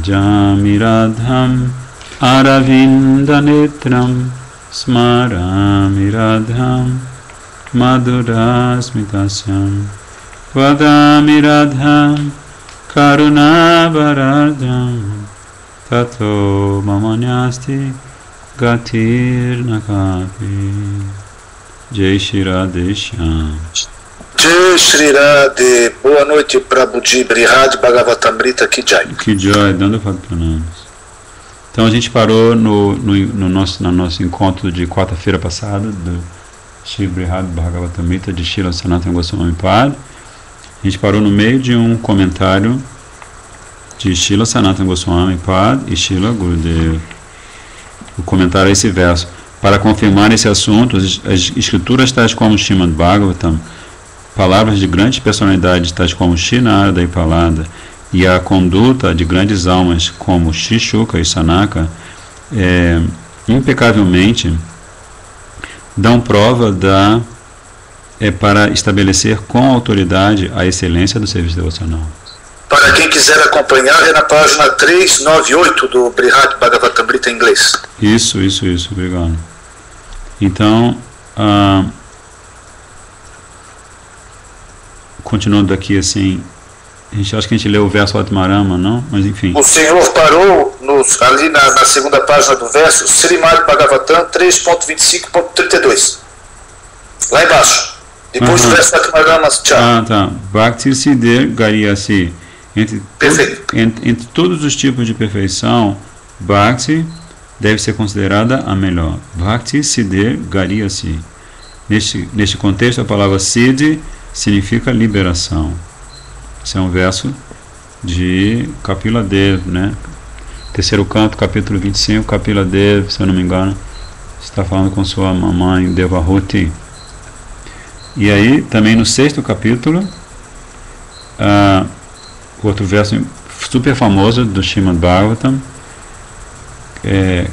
bhajami radham aravinda netram smarami radham madhurasmitasyam vadami radham karunavaradham tato mamanyasti gatir nakapi. Jai Shri Radhe Shyam. Jai Shri Radhe. Boa noite, Prabhuji. Brihad Bhagavatamrita Ki Jai. Que Jai, dando pranams. Então a gente parou no nosso encontro de quarta-feira passada do Shri Brihad Bhagavatamrita de Srila Sanatana Goswami Pad. A gente parou no meio de um comentário de Srila Sanatana Goswami Pad e Srila Gurudev. O comentário a esse verso. Para confirmar esse assunto, as escrituras tais como Srimad Bhagavatam, palavras de grandes personalidades tais como Shri Narada e Palada, e a conduta de grandes almas como Shri Shuka e Sanaka, impecavelmente dão prova para estabelecer com autoridade a excelência do serviço devocional. Para quem quiser acompanhar, é na página 398 do Brihad Bhagavatamrita em inglês. Isso, obrigado. Então, continuando daqui assim, acho que a gente leu o verso Atmarama, não? Mas enfim. O senhor parou ali na segunda página do verso, Srimad Bhagavatam 3.25.32. Lá embaixo. Depois do verso Atmarama. Tá. Bhakti Siddhir Gariyasi. Entre todos os tipos de perfeição, Bhakti deve ser considerada a melhor. Bhakti Siddhir Gariyasi. Neste contexto, a palavra Siddhi significa liberação. Esse é um verso de Kapila Dev, né? Terceiro canto, capítulo 25, Kapila Dev, se eu não me engano, está falando com sua mamãe Devahuti. E aí, também no sexto capítulo, outro verso super famoso do Srimad Bhagavatam,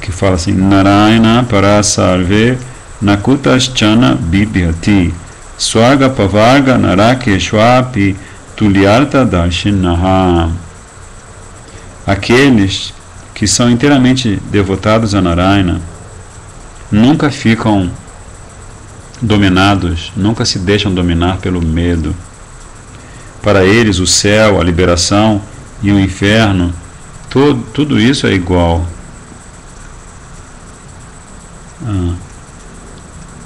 que fala assim: Narayana parasarve nakutaschana bibhyati swarga pavarga narakeshwapi tulyarta darshinaha. Aqueles que são inteiramente devotados a Narayana nunca ficam dominados, nunca se deixam dominar pelo medo. Para eles, o céu, a liberação e o inferno, tudo isso é igual.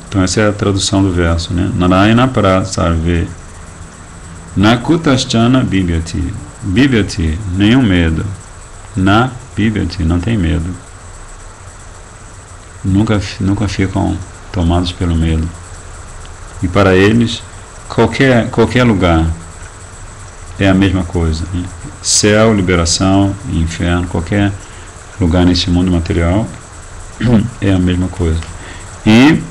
Então essa é a tradução do verso, né? Narayana prasarve nakutaschana bibhyati. Bibhyati, nenhum medo. Na bibhyati, não tem medo. Nunca ficam tomados pelo medo. E para eles, qualquer lugar é a mesma coisa, né? Céu, liberação, inferno, qualquer lugar nesse mundo material é a mesma coisa. E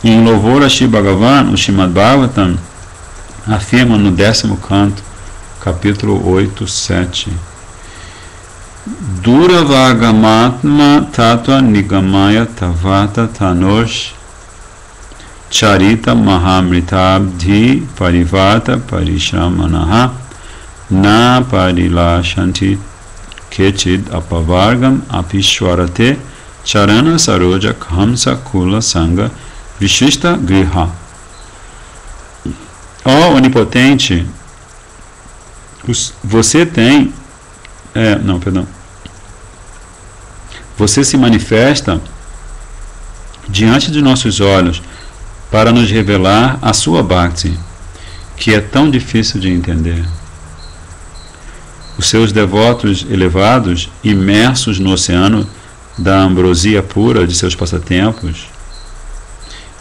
em louvor a Shri Bhagavan, o Srimad Bhagavatam afirma no 10º canto, capítulo 8.7: Duravagatma tattva nigamaya tavata tanosh charita mahamritabdhi parivata parishramanaha na parilashanti kechid apavargam apishwarate charana saroja khamsa kula sanga vishishta griha. Ó onipotente, você tem você se manifesta diante de nossos olhos para nos revelar a sua Bhakti, que é tão difícil de entender. Os seus devotos elevados, imersos no oceano da ambrosia pura de seus passatempos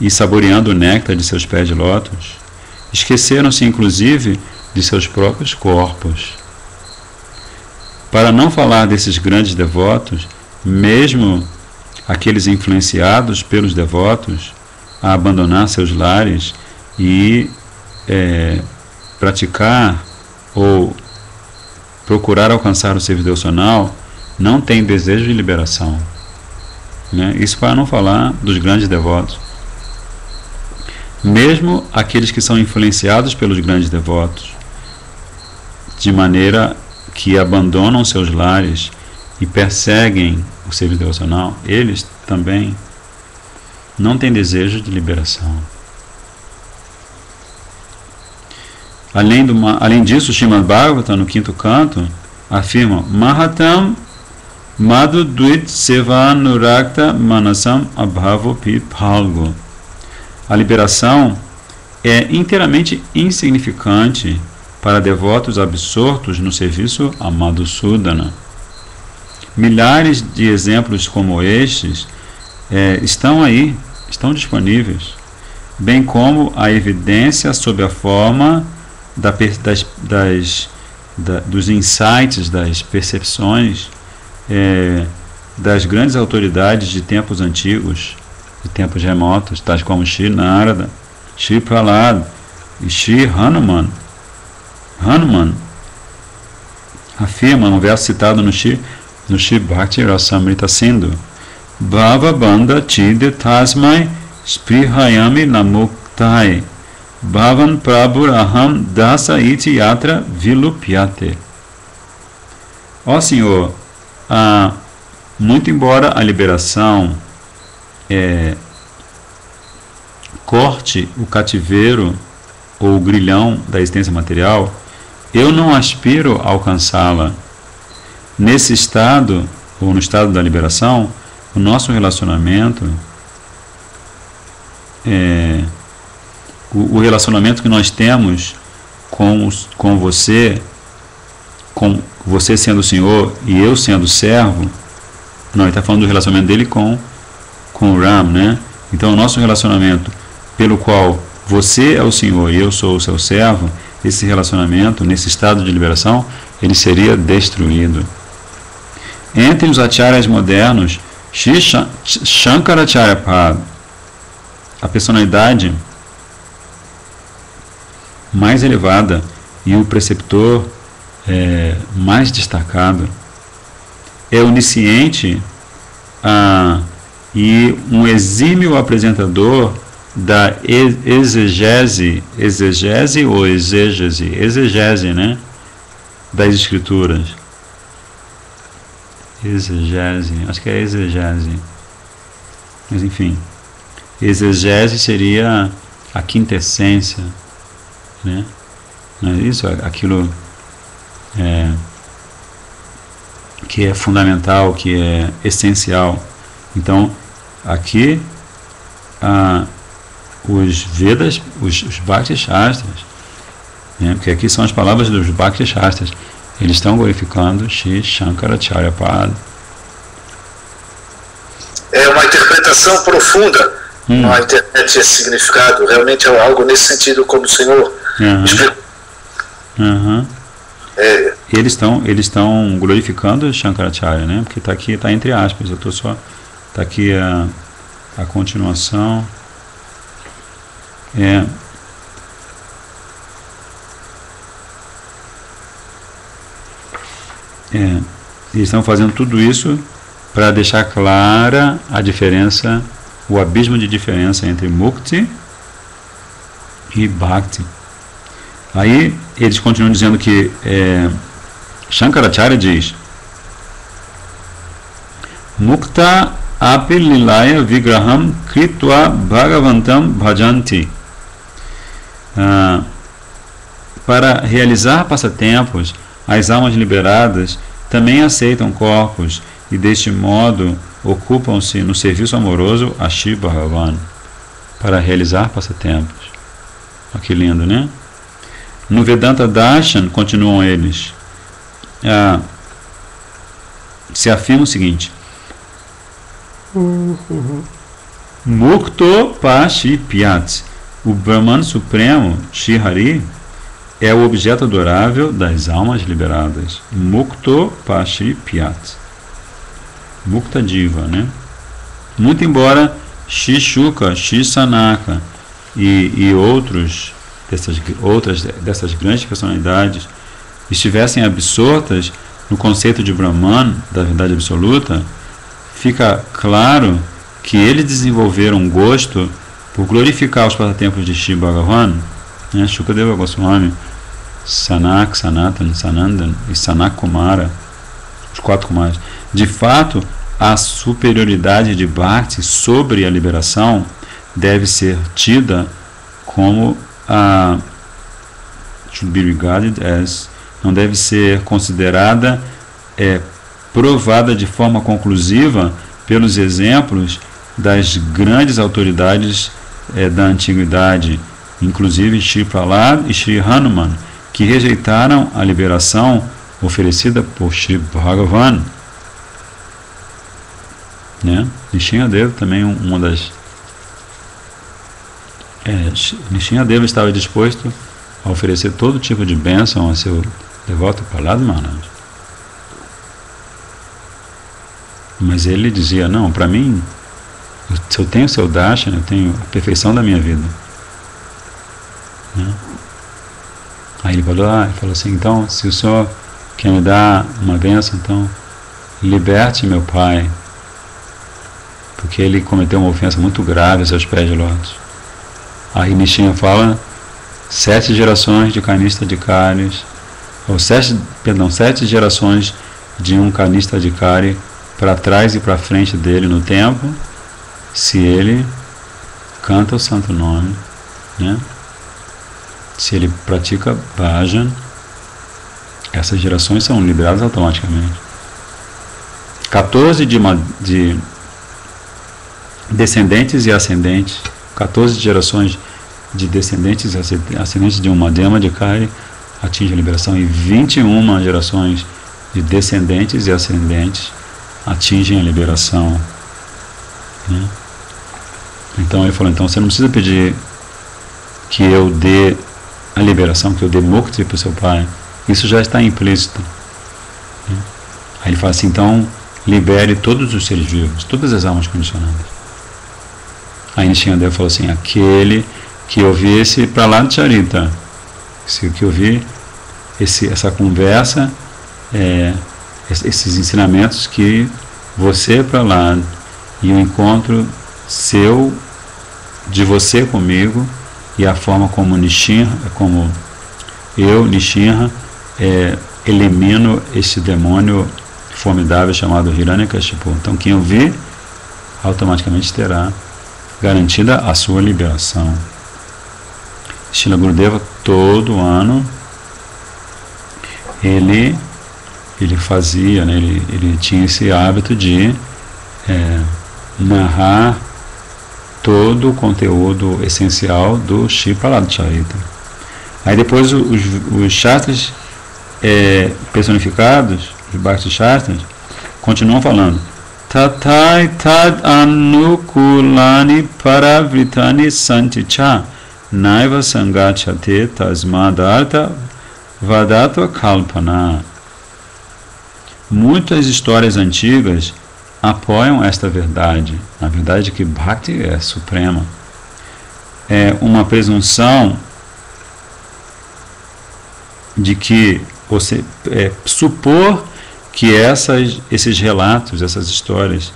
e saboreando o néctar de seus pés de lótus, esqueceram-se inclusive de seus próprios corpos. Para não falar desses grandes devotos, mesmo aqueles influenciados pelos devotos a abandonar seus lares e praticar ou procurar alcançar o serviço devocional, não têm desejo de liberação, né? Isso para não falar dos grandes devotos. Mesmo aqueles que são influenciados pelos grandes devotos, de maneira que abandonam seus lares e perseguem o serviço devocional, eles também não têm desejo de liberação. Além disso, Srimad Bhagavatam, no 5º canto, afirma Mahatam Madhudvit Sevanurakta Manasam Abhavopi Phalgo. A liberação é inteiramente insignificante para devotos absortos no serviço a Madhusudana. Milhares de exemplos como estes estão aí, estão disponíveis, bem como a evidência sob a forma dos insights, das percepções das grandes autoridades de tempos antigos, de tempos remotos, tais como Shri Narada, Shri Prahlad e Shri Hanuman. Hanuman afirma no verso citado no Shri Bhakti Rasamrita Sindhu: Bhava Bandha Chide Tasmai Sprihayami Namuktai Bhavan Prabhur Aham Dasa Iti Yatra Vilupyate. Ó Senhor, muito embora a liberação corte o cativeiro ou o grilhão da existência material, eu não aspiro a alcançá-la. Nesse estado, ou no estado da liberação, o nosso relacionamento, o relacionamento que nós temos com você sendo o Senhor e eu sendo o servo, não, ele está falando do relacionamento dele com o Ram, né? Então, o nosso relacionamento pelo qual você é o Senhor e eu sou o seu servo, esse relacionamento, nesse estado de liberação, ele seria destruído. Entre os acharyas modernos, Shri Shankaracharya Pad, a personalidade mais elevada e o preceptor mais destacado, é onisciente e um exímio apresentador da exegese ou exegese, né, das escrituras. Exegese, acho que é exegese, mas enfim, exegese seria a quintessência, né? Não é isso? Aquilo que é fundamental, que é essencial. Então, aqui os Vedas, os Bhakti Shastras, né? Porque aqui são as palavras dos Bhakti Shastras, eles estão glorificando Shri Shankaracharya Pad. É uma interpretação profunda, uma internet de significado, realmente é algo nesse sentido, como o Senhor explicou. Eles estão glorificando Shankaracharya, né? Porque está aqui, está entre aspas, está aqui a continuação. Eles estão fazendo tudo isso para deixar clara a diferença, o abismo de diferença entre Mukti e Bhakti. Aí eles continuam dizendo que Shankaracharya diz: Mukta api lilaya vigraham kritva bhagavantam bhajanti. Para realizar passatempos, as almas liberadas também aceitam corpos e deste modo ocupam-se no serviço amoroso a Shiva Bhagavan para realizar passatempos. Olha que lindo, né? No Vedanta Darshan, continuam eles, se afirma o seguinte: Mukto Pashipyat, o Brahman Supremo, Shri Hari, é o objeto adorável das almas liberadas. Mukto Pashipyat, Mukta Diva, né? Muito embora Shri Shuka, Shri Sanaka e outras dessas grandes personalidades estivessem absortas no conceito de Brahman, da verdade absoluta, fica claro que eles desenvolveram um gosto por glorificar os passatempos de Shri Bhagavan, né? Shukadeva Goswami, Sanak, Sanatan, Sanandan e Sanak Kumara, os 4 Kumaras. De fato, a superioridade de Bhakti sobre a liberação deve ser tida como should be regarded as, não deve ser considerada provada de forma conclusiva pelos exemplos das grandes autoridades da antiguidade, inclusive Shri Prahlad e Shri Hanuman, que rejeitaram a liberação oferecida por Shri Bhagavan. Né? Nishingadeva também uma das... Nishingadeva estava disposto a oferecer todo tipo de bênção a seu devoto Prahlad Maharaj. Mas ele dizia, não, para mim, se eu tenho seu darshan, eu tenho a perfeição da minha vida. Né? Aí ele falou assim, então, se o senhor quer me dar uma bênção, então, liberte meu pai, porque ele cometeu uma ofensa muito grave aos seus pés de lótus. Aí Nishinha fala, 7 gerações de canista de cáries, ou 7 gerações de um canista de cárie para trás e para frente dele no tempo, se ele canta o santo nome, né? Se ele pratica bhajan, essas gerações são liberadas automaticamente. 14 de descendentes e ascendentes, 14 gerações de descendentes e ascendentes de um Madhyama Adhikari atingem a liberação, e 21 gerações de descendentes e ascendentes atingem a liberação. Né? Então ele falou, então você não precisa pedir que eu dê a liberação, que eu dê mukti para o seu pai, isso já está implícito. Né? Aí ele fala assim, então libere todos os seres vivos, todas as almas condicionadas. Aí Nishingadeva falou assim, aquele que ouvir esse Prahlad Charita, se que ouvir essa conversa, esses ensinamentos que você, Prahlad, e o encontro seu, de você comigo, e a forma como Nishinha, como eu, Nishinha, elimino esse demônio formidável chamado Hiranyakashipu. Então quem ouvir, automaticamente terá garantida a sua liberação. Srila Gurudeva, todo ano, ele fazia, né, ele tinha esse hábito de narrar todo o conteúdo essencial do Shri Prahlad Charita. Aí depois os Shastras personificados, os Bhakti Shastras, continuam falando Tathai tad anukulani paravritani santicha naiva sangachate tasmadartha vadatva kalpana. Muitas histórias antigas apoiam esta verdade, a verdade que Bhakti é suprema. É uma presunção de que você supor que esses relatos, essas histórias,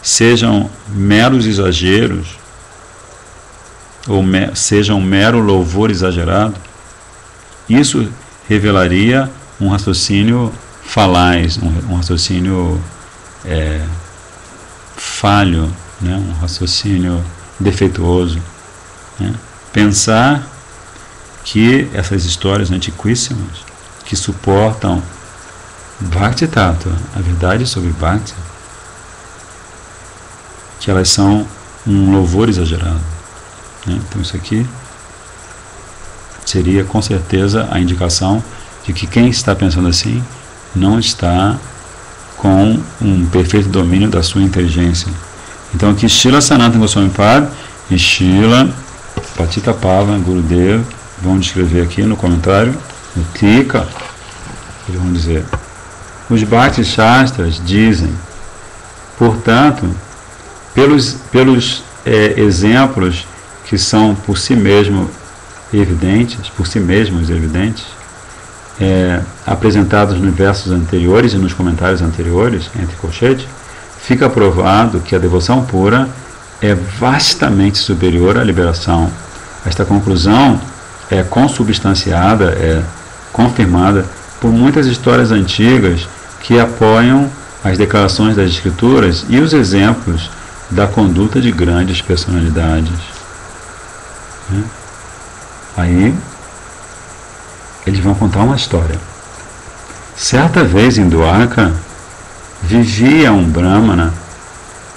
sejam meros exageros, ou sejam um mero louvor exagerado, isso revelaria um raciocínio falaz, um raciocínio falho, né? Um raciocínio defeituoso. Né? Pensar que essas histórias antiquíssimas, que suportam Bhakti Tattva, a verdade sobre Bhakti, que elas são um louvor exagerado. Né? Então isso aqui seria com certeza a indicação de que quem está pensando assim não está com um perfeito domínio da sua inteligência. Então aqui Srila Sanatana Goswami Pad e Srila Patita Pavana Gurudeva vão descrever aqui no comentário, no Tika, eles vão dizer: os Bhakti Shastras dizem, portanto, pelos exemplos que são por si mesmos evidentes, apresentados nos versos anteriores e nos comentários anteriores, entre colchetes, fica provado que a devoção pura é vastamente superior à liberação. Esta conclusão é consubstanciada, é confirmada por muitas histórias antigas que apoiam as declarações das Escrituras e os exemplos da conduta de grandes personalidades. Aí eles vão contar uma história. Certa vez em Dwarka vivia um Brahmana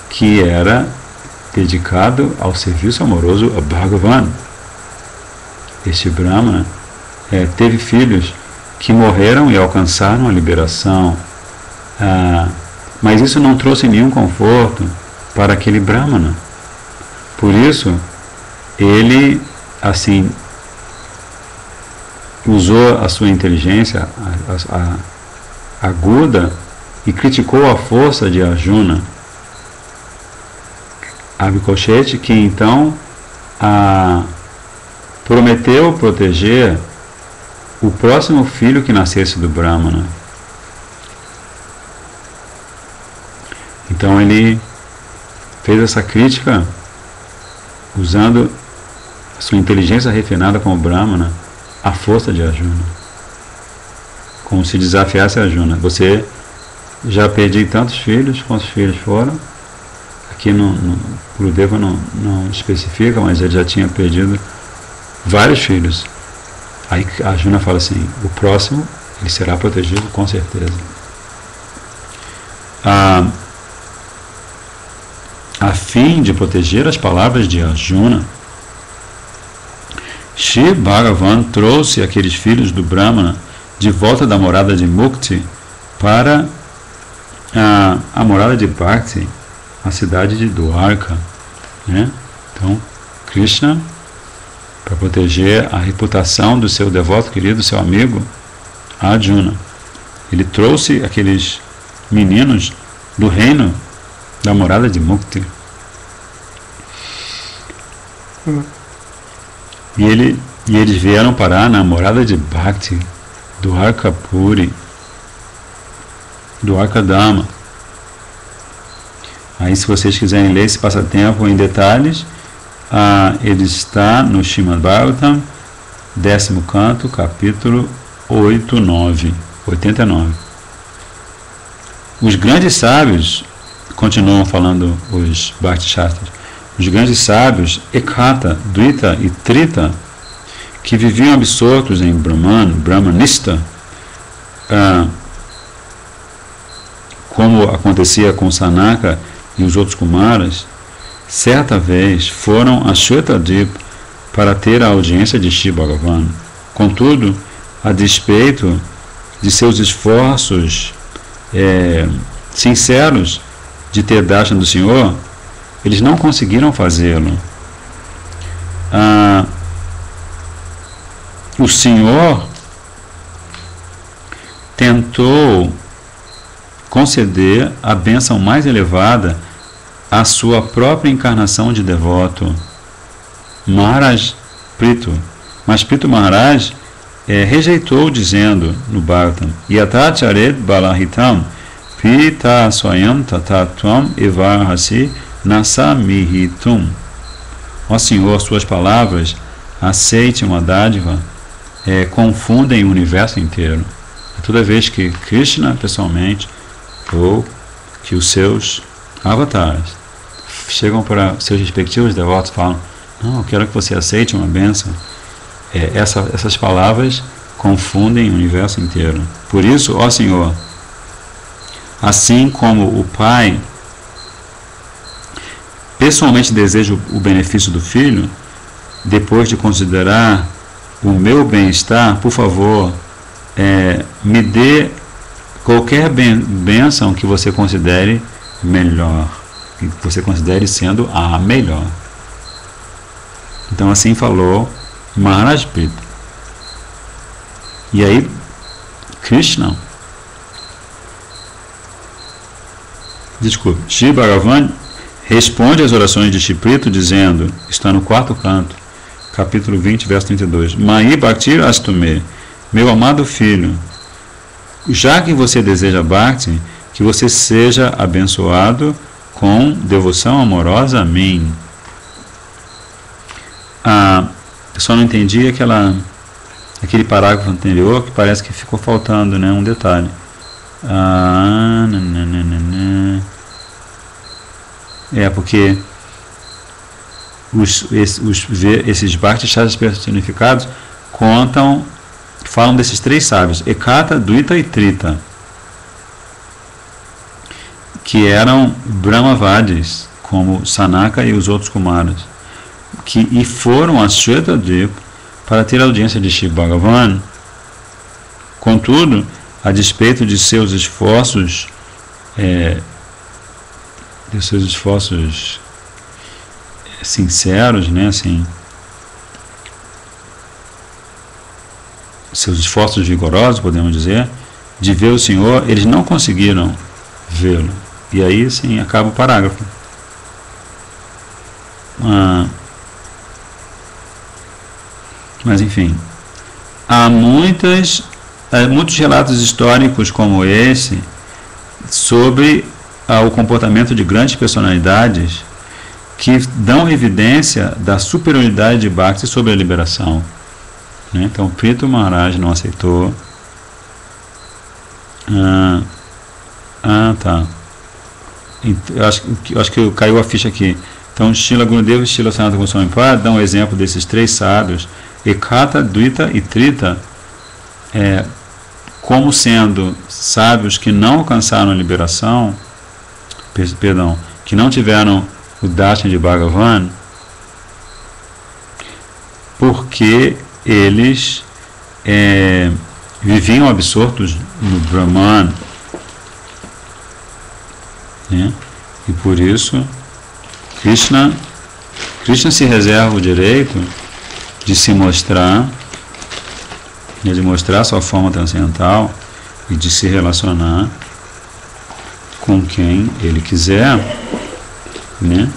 que era dedicado ao serviço amoroso a Bhagavan. Este Brahmana teve filhos que morreram e alcançaram a liberação, mas isso não trouxe nenhum conforto para aquele Brahmana. Por isso, ele, assim, usou a sua inteligência aguda e criticou a força de Arjuna. Abhikosheti, que então prometeu proteger o próximo filho que nascesse do Brahmana. Então ele fez essa crítica usando a sua inteligência refinada como Brahmana, a força de Arjuna, como se desafiasse Arjuna. Você já perdi tantos filhos, quantos filhos foram? Aqui no Gurudeva não especifica, mas ele já tinha perdido vários filhos. Aí Arjuna fala assim, o próximo ele será protegido com certeza. A fim de proteger as palavras de Arjuna, Shri Bhagavan trouxe aqueles filhos do Brahmana de volta da morada de Mukti para a morada de Bhakti, a cidade de Dwarka. Então, Krishna, para proteger a reputação do seu devoto querido, seu amigo Arjuna, ele trouxe aqueles meninos do reino da morada de Mukti. E eles vieram parar na morada de Bhakti, Dwarkapuri, Dwarkadama. Aí, se vocês quiserem ler esse passatempo em detalhes, ele está no Srimad Bhagavatam, 10º canto, capítulo 89. Os grandes sábios, continuam falando os Bhakti Shastras, os grandes sábios, Ekata, Dvita e Trita, que viviam absortos em Brahmanista, como acontecia com Sanaka e os outros Kumaras, certa vez foram a Shwetadip para ter a audiência de Shri Bhagavan. Contudo, a despeito de seus esforços sinceros de ter darshan do Senhor, eles não conseguiram fazê-lo. O Senhor tentou conceder a bênção mais elevada à sua própria encarnação de devoto, Maharaj Prithu. Mas Prithu Maharaj rejeitou, dizendo no Bhagavatam, Yatacharet balahitam pita swayam tatatvam evarhasi nasamihitum. Ó Senhor, suas palavras, aceite uma dádiva, confundem o universo inteiro. Toda vez que Krishna, pessoalmente, ou que os seus avatares chegam para seus respectivos devotos e falam, não, eu quero que você aceite uma bênção, essas palavras confundem o universo inteiro. Por isso, ó Senhor, assim como o pai pessoalmente deseja o benefício do filho, depois de considerar o meu bem-estar, por favor, me dê qualquer bênção que você considere melhor, que você considere sendo a melhor. Então assim falou Maharaj Prithu. E aí Krishna, Shri Bhagavan responde às orações de Shri Prithu dizendo, está no 4º canto, capítulo 20, verso 32, Mai Bhaktir Astume, meu amado filho, já que você deseja Bhakti, que você seja abençoado com devoção amorosa a mim. Eu só não entendi aquele parágrafo anterior, que parece que ficou faltando, né, um detalhe. Porque esses Bhakti Shastras personificados falam desses três sábios, Ekata, Dvita e Trita, que eram Brahmavadis, como Sanaka e os outros Kumaras, e foram a Shvetadvipa para ter audiência de Shiva Bhagavan. Contudo, a despeito de seus esforços, sinceros, né, assim, seus esforços vigorosos, podemos dizer, de ver o Senhor, eles não conseguiram vê-lo. E aí, sim, acaba o parágrafo. Mas, enfim, há muitos relatos históricos como esse sobre o comportamento de grandes personalidades que dão evidência da superioridade de Bhakti sobre a liberação. Né? Então, Prithu Maharaj não aceitou. Tá. Eu acho que caiu a ficha aqui. Então, Srila Gurudeva e Srila Sanatana Goswami Pad dão um exemplo desses três sábios, Ekata, Dvita e Trita, como sendo sábios que não alcançaram a liberação, que não tiveram o darshan de Bhagavan, porque eles viviam absortos no Brahman, né? E por isso Krishna se reserva o direito de se mostrar, de mostrar sua forma transcendental e de se relacionar com quem ele quiser, né?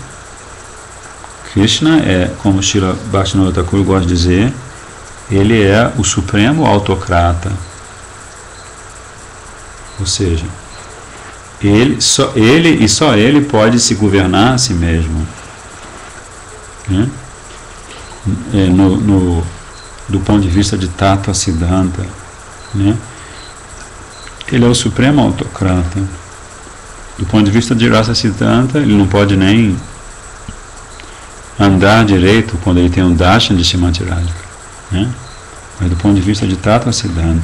Krishna como Srila Bhaktivinoda Thakur gosta de dizer, ele é o supremo autocrata. Ou seja, só ele pode se governar a si mesmo, né? Do ponto de vista de Tattva Siddhanta, né? Ele é o supremo autocrata. Do ponto de vista de Rasa Siddhanta, ele não pode nem andar direito quando ele tem um darshan de Srimati Radhika, né? Mas do ponto de vista de Tattva Siddhanta,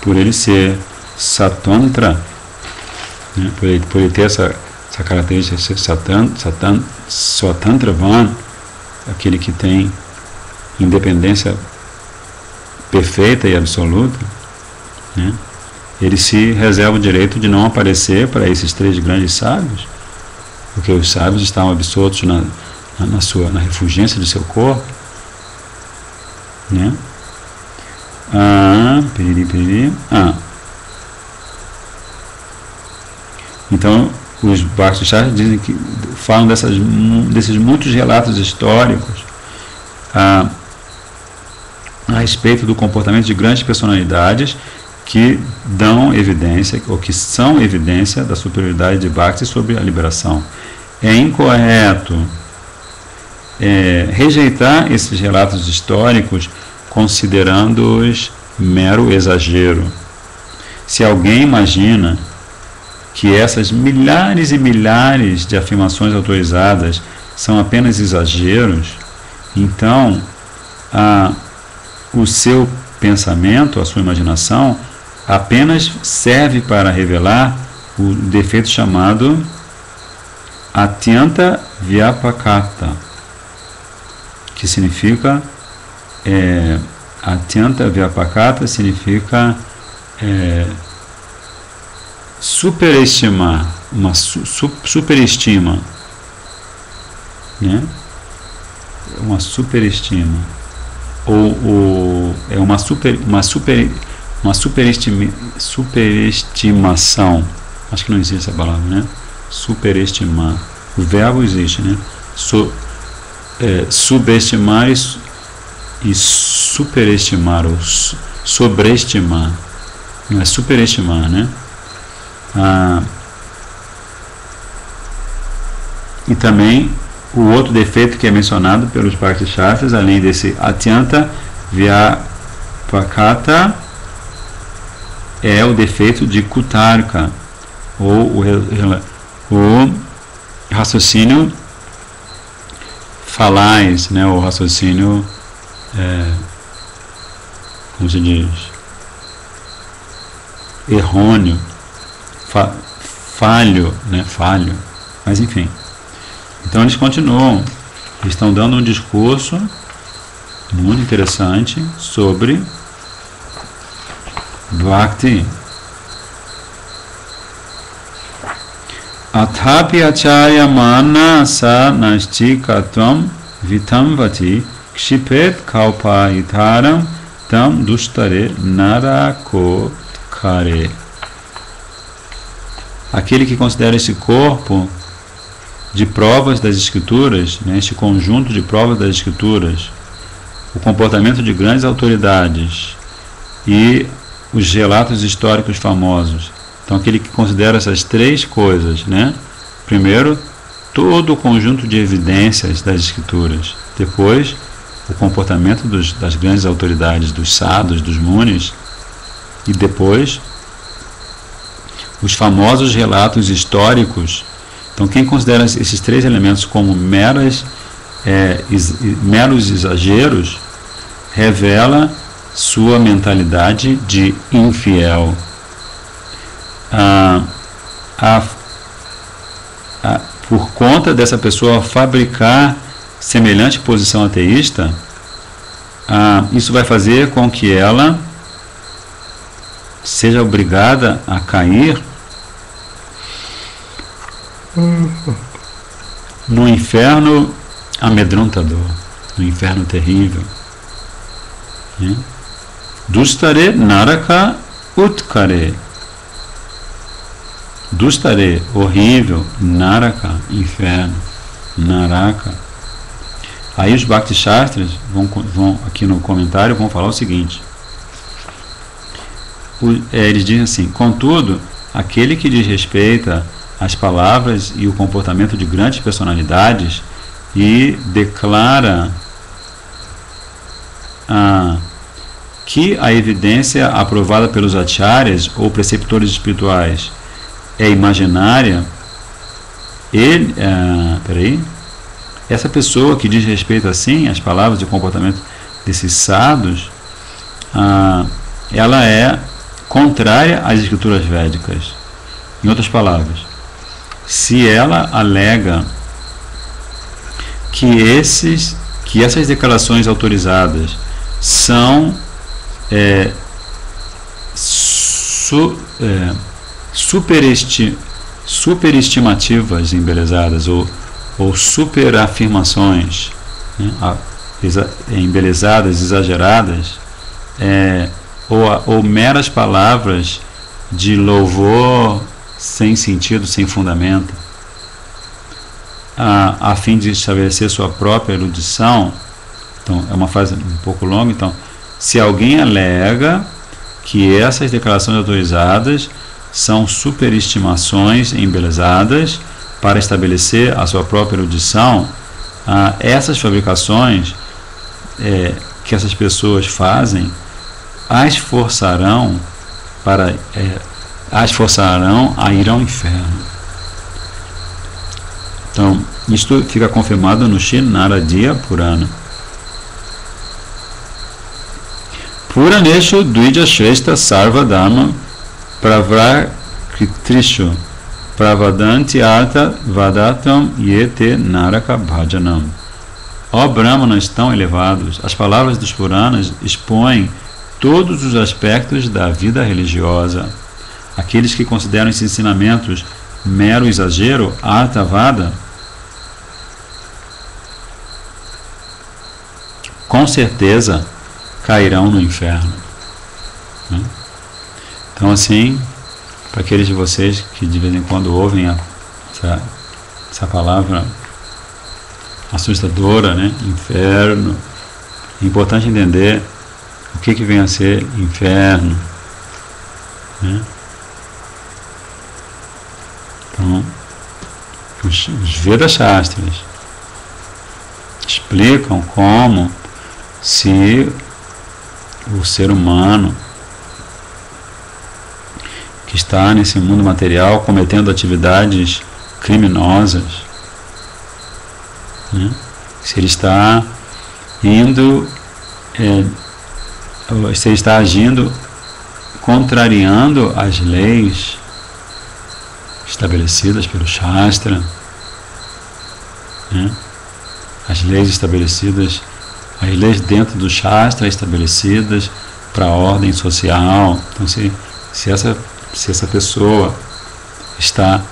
por ele ser Satantra, né? por ele ter essa característica de ser Swatantravan, aquele que tem independência perfeita e absoluta, né? Ele se reserva o direito de não aparecer para esses três grandes sábios, porque os sábios estavam absortos na refulgência de seu corpo, né? Então, os Bhakti Shastras dizem que falam desses muitos relatos históricos a respeito do comportamento de grandes personalidades que dão evidência, ou que são evidência da superioridade de Bhakti sobre a liberação. É incorreto rejeitar esses relatos históricos considerando-os mero exagero. Se alguém imagina que essas milhares e milhares de afirmações autorizadas são apenas exageros, então o seu pensamento, a sua imaginação, apenas serve para revelar o defeito chamado Atyanta Vyapakata, que significa Atyanta Vyapakata significa superestimar, superestima, né? Uma superestima, ou é uma superestimação. Acho que não existe essa palavra, né? Superestimar. O verbo existe, né? Subestimar e superestimar, ou sobreestimar. Não é superestimar, né? E também o outro defeito que é mencionado pelos Bhakti Shastras, além desse Atyanta Vyapakata, é o defeito de Kutarka, ou o raciocínio falaz, né, o raciocínio, como se diz, errôneo, falho, né, falho, mas enfim. Então eles continuam, estão dando um discurso muito interessante sobre Bhakti. Athapi acharya mana sa nashtikatvam vitamvati kshipet kaupahitaram tam dustare narakotkare. Aquele que considera esse corpo de provas das escrituras, né, este conjunto de provas das escrituras, o comportamento de grandes autoridades e os relatos históricos famosos. Então, aquele que considera essas três coisas, né? Primeiro, todo o conjunto de evidências das escrituras. Depois, o comportamento das grandes autoridades, dos sadhus, dos munis. E depois, os famosos relatos históricos. Então, quem considera esses três elementos como meros exageros, revela sua mentalidade de infiel. Por conta dessa pessoa fabricar semelhante posição ateísta, isso vai fazer com que ela seja obrigada a cair no inferno amedrontador, no inferno terrível. Dustare naraka utkare. Dustare, horrível, naraka, inferno, naraka. Aí os Bhakti Shastras vão aqui no comentário vão falar o seguinte. Eles dizem assim: contudo, aquele que desrespeita as palavras e o comportamento de grandes personalidades e declara que a evidência aprovada pelos acharyas ou preceptores espirituais é imaginária, essa pessoa que diz respeito assim às palavras e o comportamento desses sadhus, ela é contrária às escrituras védicas. Em outras palavras, se ela alega que essas declarações autorizadas são superestimativas embelezadas ou superafirmações, né, embelezadas, exageradas, ou meras palavras de louvor sem sentido, sem fundamento, a fim de estabelecer sua própria erudição. Então é uma frase um pouco longa. Então, se alguém alega que essas declarações autorizadas são superestimações embelezadas para estabelecer a sua própria erudição, essas fabricações que essas pessoas fazem as forçarão a ir ao inferno. Então, isto fica confirmado no Sri Naradiya Purana. Puraneshu Dvija Shrestha Sarvadharma Pravrakritrishu Pravadanti Artha Vadatam Yete Naraka Bhajanam. Ó Brahmanas tão elevados, as palavras dos Puranas expõem todos os aspectos da vida religiosa. Aqueles que consideram esses ensinamentos mero exagero, Arthavada, com certeza cairão no inferno. Então, assim, para aqueles de vocês que de vez em quando ouvem essa palavra assustadora, né? Inferno, é importante entender o que vem a ser inferno, né? Então, os Veda Shastras explicam como, se o ser humano que está nesse mundo material cometendo atividades criminosas, né? Se ele está indo, se ele está agindo contrariando as leis estabelecidas pelo Shastra, né? As leis estabelecidas, as leis dentro do Shastra estabelecidas para a ordem social. Então, se essa pessoa está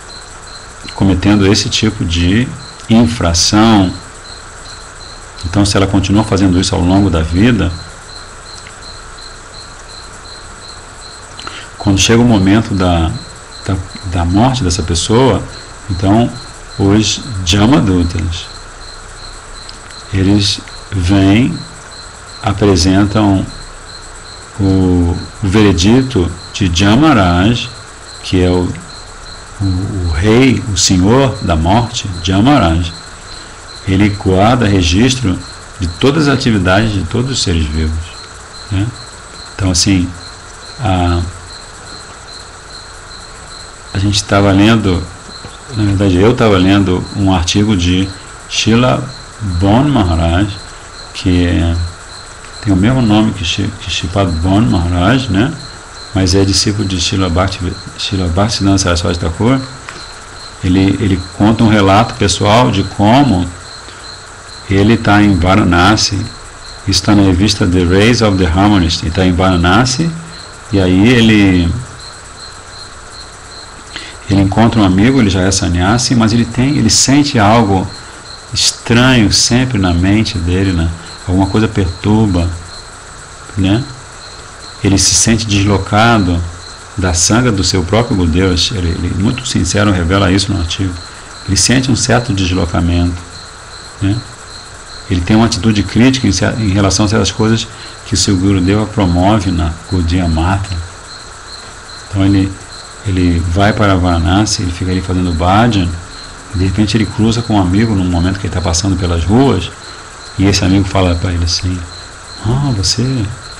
cometendo esse tipo de infração, então se ela continua fazendo isso ao longo da vida, quando chega o momento da morte dessa pessoa, então os Jamadutas, eles vêm, apresentam o veredito de Jamaraj, que é o rei, o senhor da morte, Jamaraj. Ele guarda registro de todas as atividades de todos os seres vivos, né? Então, assim, a gente estava lendo, na verdade eu estava lendo um artigo de Srila Bon Maharaj, que tem o mesmo nome que Shripad Bon Maharaj, né? Mas é discípulo de Srila Bhaktivedanta Saraswati Thakur. Ele conta um relato pessoal de como ele está em Varanasi. Isso está na revista The Rays of the Harmonist. Ele está em Varanasi e aí ele encontra um amigo, ele já é sannyasi, mas ele sente algo estranho sempre na mente dele, né? Alguma coisa perturba, né? Ele se sente deslocado da sanga do seu próprio Gurudeva. Ele muito sincero revela isso no artigo. Ele sente um certo deslocamento, né? Ele tem uma atitude crítica em relação a certas coisas que o seu Gurudeva promove na Gaudiya Mata. Então ele vai para Varanasi, ele fica ali fazendo bhajan, e de repente ele cruza com um amigo num momento que ele está passando pelas ruas, e esse amigo fala para ele assim: você,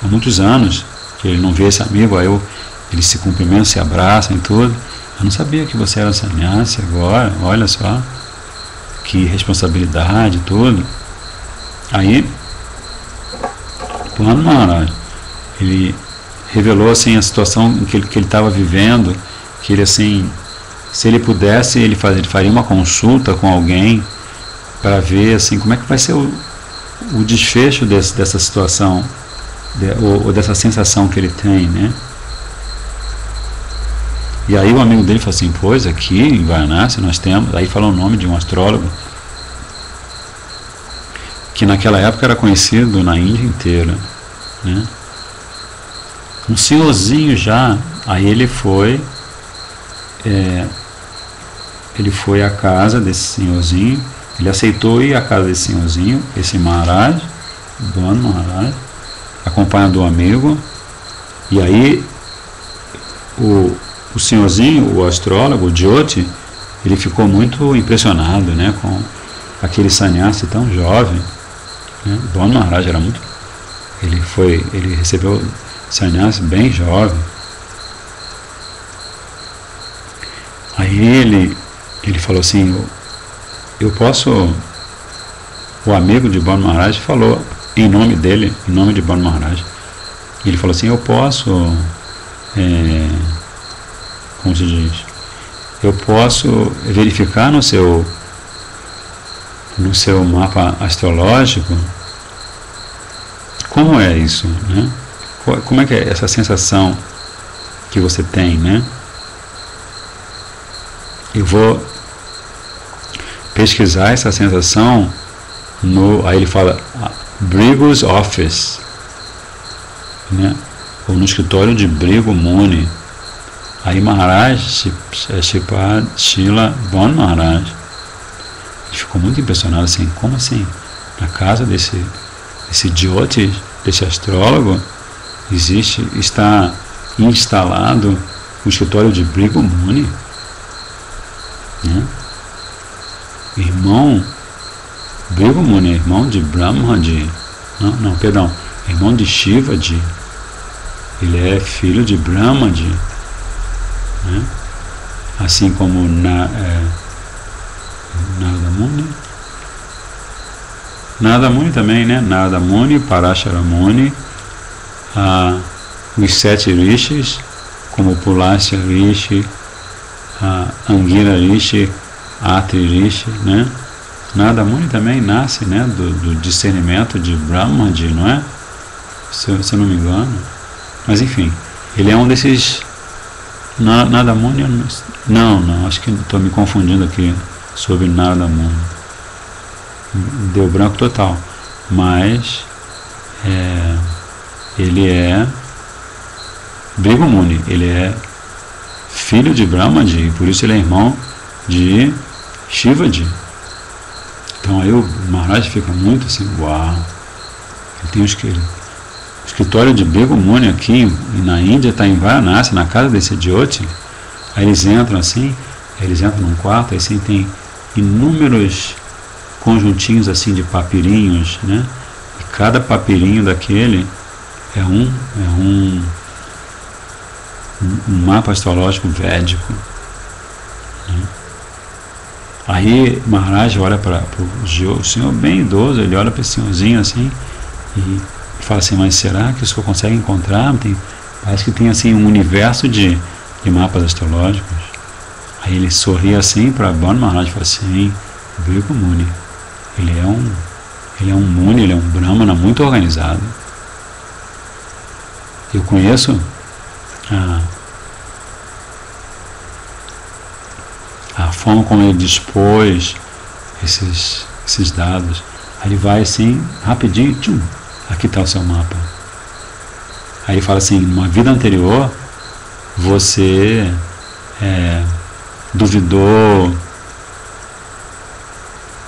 há muitos anos que ele não vê esse amigo, aí eles se cumprimentam, se abraçam e tudo. Eu não sabia que você era sannyasi agora, olha só, que responsabilidade e tudo. Aí, Purana Maharaj, ele revelou assim a situação que ele estava vivendo, que ele assim, se ele pudesse, ele faria uma consulta com alguém para ver assim como é que vai ser o desfecho dessa situação, ou dessa sensação que ele tem, né? E aí o amigo dele falou assim: pois aqui em Varanasi nós temos, aí falou o nome de um astrólogo que naquela época era conhecido na Índia inteira, né? Um senhorzinho já. Aí ele foi à casa desse senhorzinho, ele aceitou ir à casa desse senhorzinho, esse Maharaj, Bon Maharaj, acompanhado do amigo. E aí o senhorzinho, o astrólogo, o Jyoti, ele ficou muito impressionado, né, com aquele sannyasi tão jovem, né? Bon Maharaj era muito, ele recebeu sannyasi bem jovem. Aí ele falou assim: eu posso, o amigo de Bon Maharaj falou em nome dele, em nome de Bon Maharaj, ele falou assim: eu posso, como se diz, eu posso verificar no seu mapa astrológico como é isso, né? Como é que é essa sensação que você tem, né? Eu vou pesquisar essa sensação aí ele fala Bhrigu's Office, né? Ou no escritório de Bhrigu Muni. Aí Maharaj, Srila Bon Maharaj, ele ficou muito impressionado assim: como assim? Na casa desse Jyoti, desse astrólogo, está instalado o escritório de Bhrigu Muni, né? Irmão Bhrigu Muni, irmão de Brahmaji, irmão de Shivaji, ele é filho de Brahmaji, né? Assim como Narada Muni também, né? Narada Muni, Parashara Muni, os 7 rishis, como Pulasya Rishi, Angira Rishi, Atri Rishi, né? Narada Muni também nasce, né, do discernimento de Brahmaji, não é? Se eu não me engano. Mas enfim, ele é um desses. Narada Muni, não, acho que estou me confundindo aqui sobre Narada Muni. Deu branco total. Mas ele é Bhrigu Muni, ele é filho de Brahmaji, e por isso ele é irmão de Shivaji. Então aí o Maharaj fica muito assim, uau, ele tem o escritório de Bhrigu Muni aqui na Índia, está em Varanasi, na casa desse Jyoti. Aí eles entram assim, eles entram num quarto, aí assim tem inúmeros conjuntinhos assim de papirinhos, né? E cada papirinho daquele é um mapa astrológico védico, né? Aí Maharaj olha para o senhor bem idoso, ele olha para esse senhorzinho assim e fala assim, mas será que o senhor consegue encontrar? Parece que tem assim um universo de mapas astrológicos. Aí ele sorri assim para Bhan Maharaj e fala assim, Bhrigu Muni, ele é um Muni, ele é um Brahmana muito organizado. Eu conheço a forma como ele dispôs esses dados. Aí ele vai assim, rapidinho, tchum, aqui está o seu mapa. Aí ele fala assim, numa vida anterior, você duvidou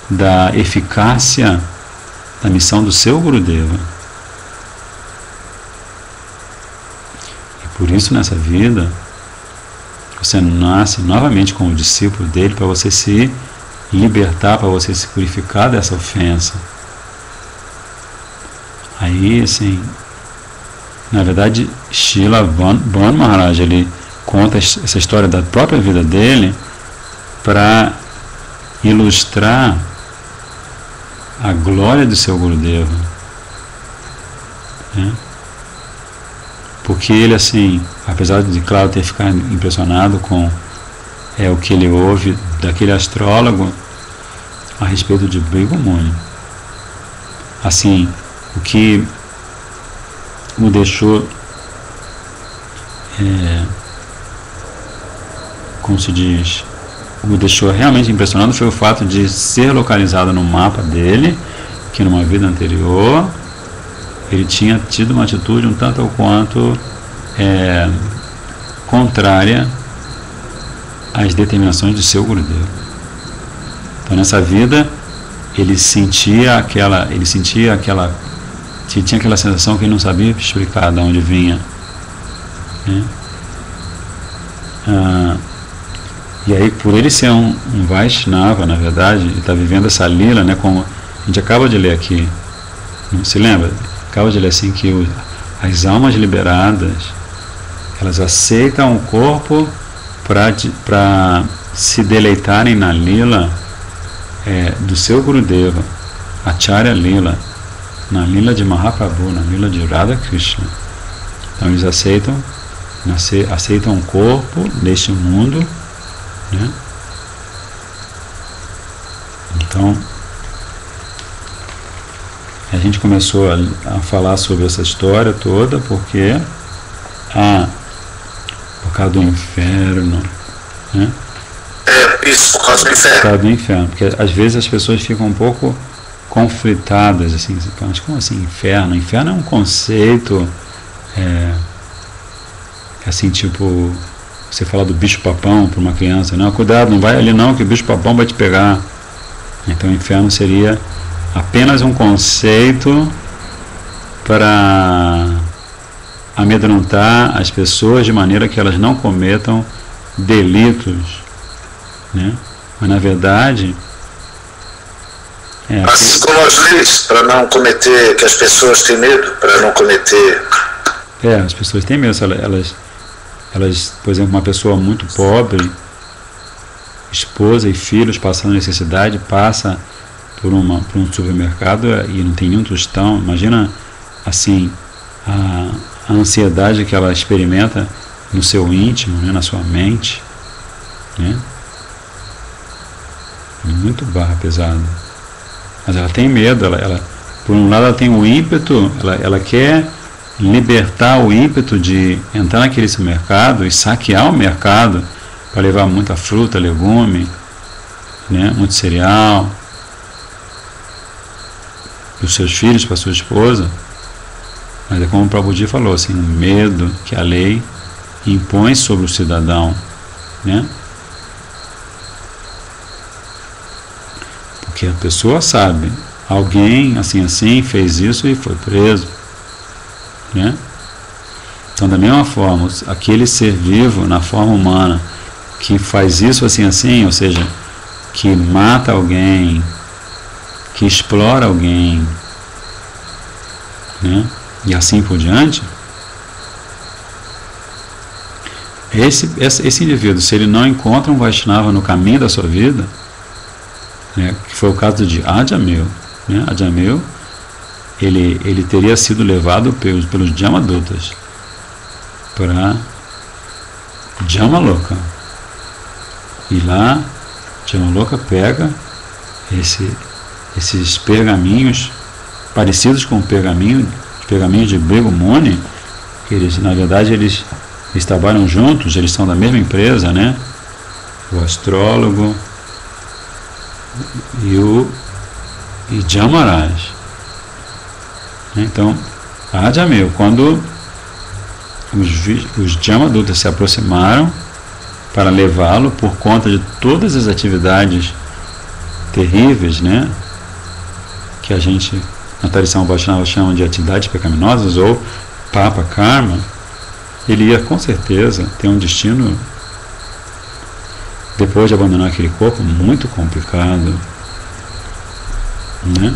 da eficácia da missão do seu Gurudeva. E por isso nessa vida, você nasce novamente como discípulo dele para você se libertar, para você se purificar dessa ofensa. Aí, assim, na verdade, Srila Bhan Maharaj, ele conta essa história da própria vida dele para ilustrar a glória do seu Gurudeva, né? Porque ele, assim, apesar de, claro, ter ficado impressionado com o que ele ouve daquele astrólogo a respeito de Bhrigu Muni, assim, o que o deixou, como se diz, o deixou realmente impressionado foi o fato de ser localizado no mapa dele, que numa vida anterior ele tinha tido uma atitude um tanto ou quanto contrária às determinações de seu Gurudeva. Então nessa vida ele tinha aquela sensação que ele não sabia explicar de onde vinha, né? E aí, por ele ser um Vaishnava, na verdade, ele está vivendo essa lila, né, como a gente acaba de ler aqui, não se lembra? Acaba de ler assim que as almas liberadas, elas aceitam o corpo para se deleitarem na lila do seu Gurudeva, Acharya Lila, na lila de Mahaprabhu, na lila de Radha Krishna. Então eles aceitam o corpo neste mundo, né? Então a gente começou a falar sobre essa história toda porque por causa do inferno, né? Isso, por causa do inferno. Por causa do inferno, porque às vezes as pessoas ficam um pouco conflitadas, assim, mas como assim inferno? Inferno é um conceito assim, tipo, você fala do bicho-papão para uma criança, não, cuidado, não vai ali não, que o bicho-papão vai te pegar. Então o inferno seria apenas um conceito para amedrontar as pessoas de maneira que elas não cometam delitos, né? Mas na verdade assim como as leis, para não cometer, que as pessoas têm medo, para não cometer. As pessoas têm medo, Elas, por exemplo, uma pessoa muito pobre, esposa e filhos passando necessidade, passa por um supermercado e não tem nenhum tostão. Imagina assim a ansiedade que ela experimenta no seu íntimo, né, na sua mente, né? Muito barra pesada. Mas ela tem medo, ela por um lado ela tem o ímpeto, ela quer libertar o ímpeto de entrar naquele supermercado e saquear o mercado para levar muita fruta, legume, né, muito cereal para os seus filhos, para a sua esposa. Mas é como o Prabhuji falou, assim, o medo que a lei impõe sobre o cidadão, né? Porque a pessoa sabe, alguém assim fez isso e foi preso, né? Então, da mesma forma, aquele ser vivo na forma humana que faz isso assim, ou seja, que mata alguém, que explora alguém, né? E assim por diante, esse indivíduo, se ele não encontra um Vaishnava no caminho da sua vida, né, que foi o caso de Ajamil, né? Ajamil, ele teria sido levado pelos Jamadutas para Jamaloka. E lá, Jamaloka pega esses pergaminhos parecidos com pergaminhos de Brigumuni, que eles, na verdade, eles trabalham juntos, eles são da mesma empresa, né? O astrólogo e Jamaraj. Então, Ajamil, quando os Jamadutas se aproximaram para levá-lo por conta de todas as atividades terríveis, né, que a gente na tradição Vaishnava chama de atividades pecaminosas ou Papa Karma, ele ia com certeza ter um destino, depois de abandonar aquele corpo, muito complicado, né?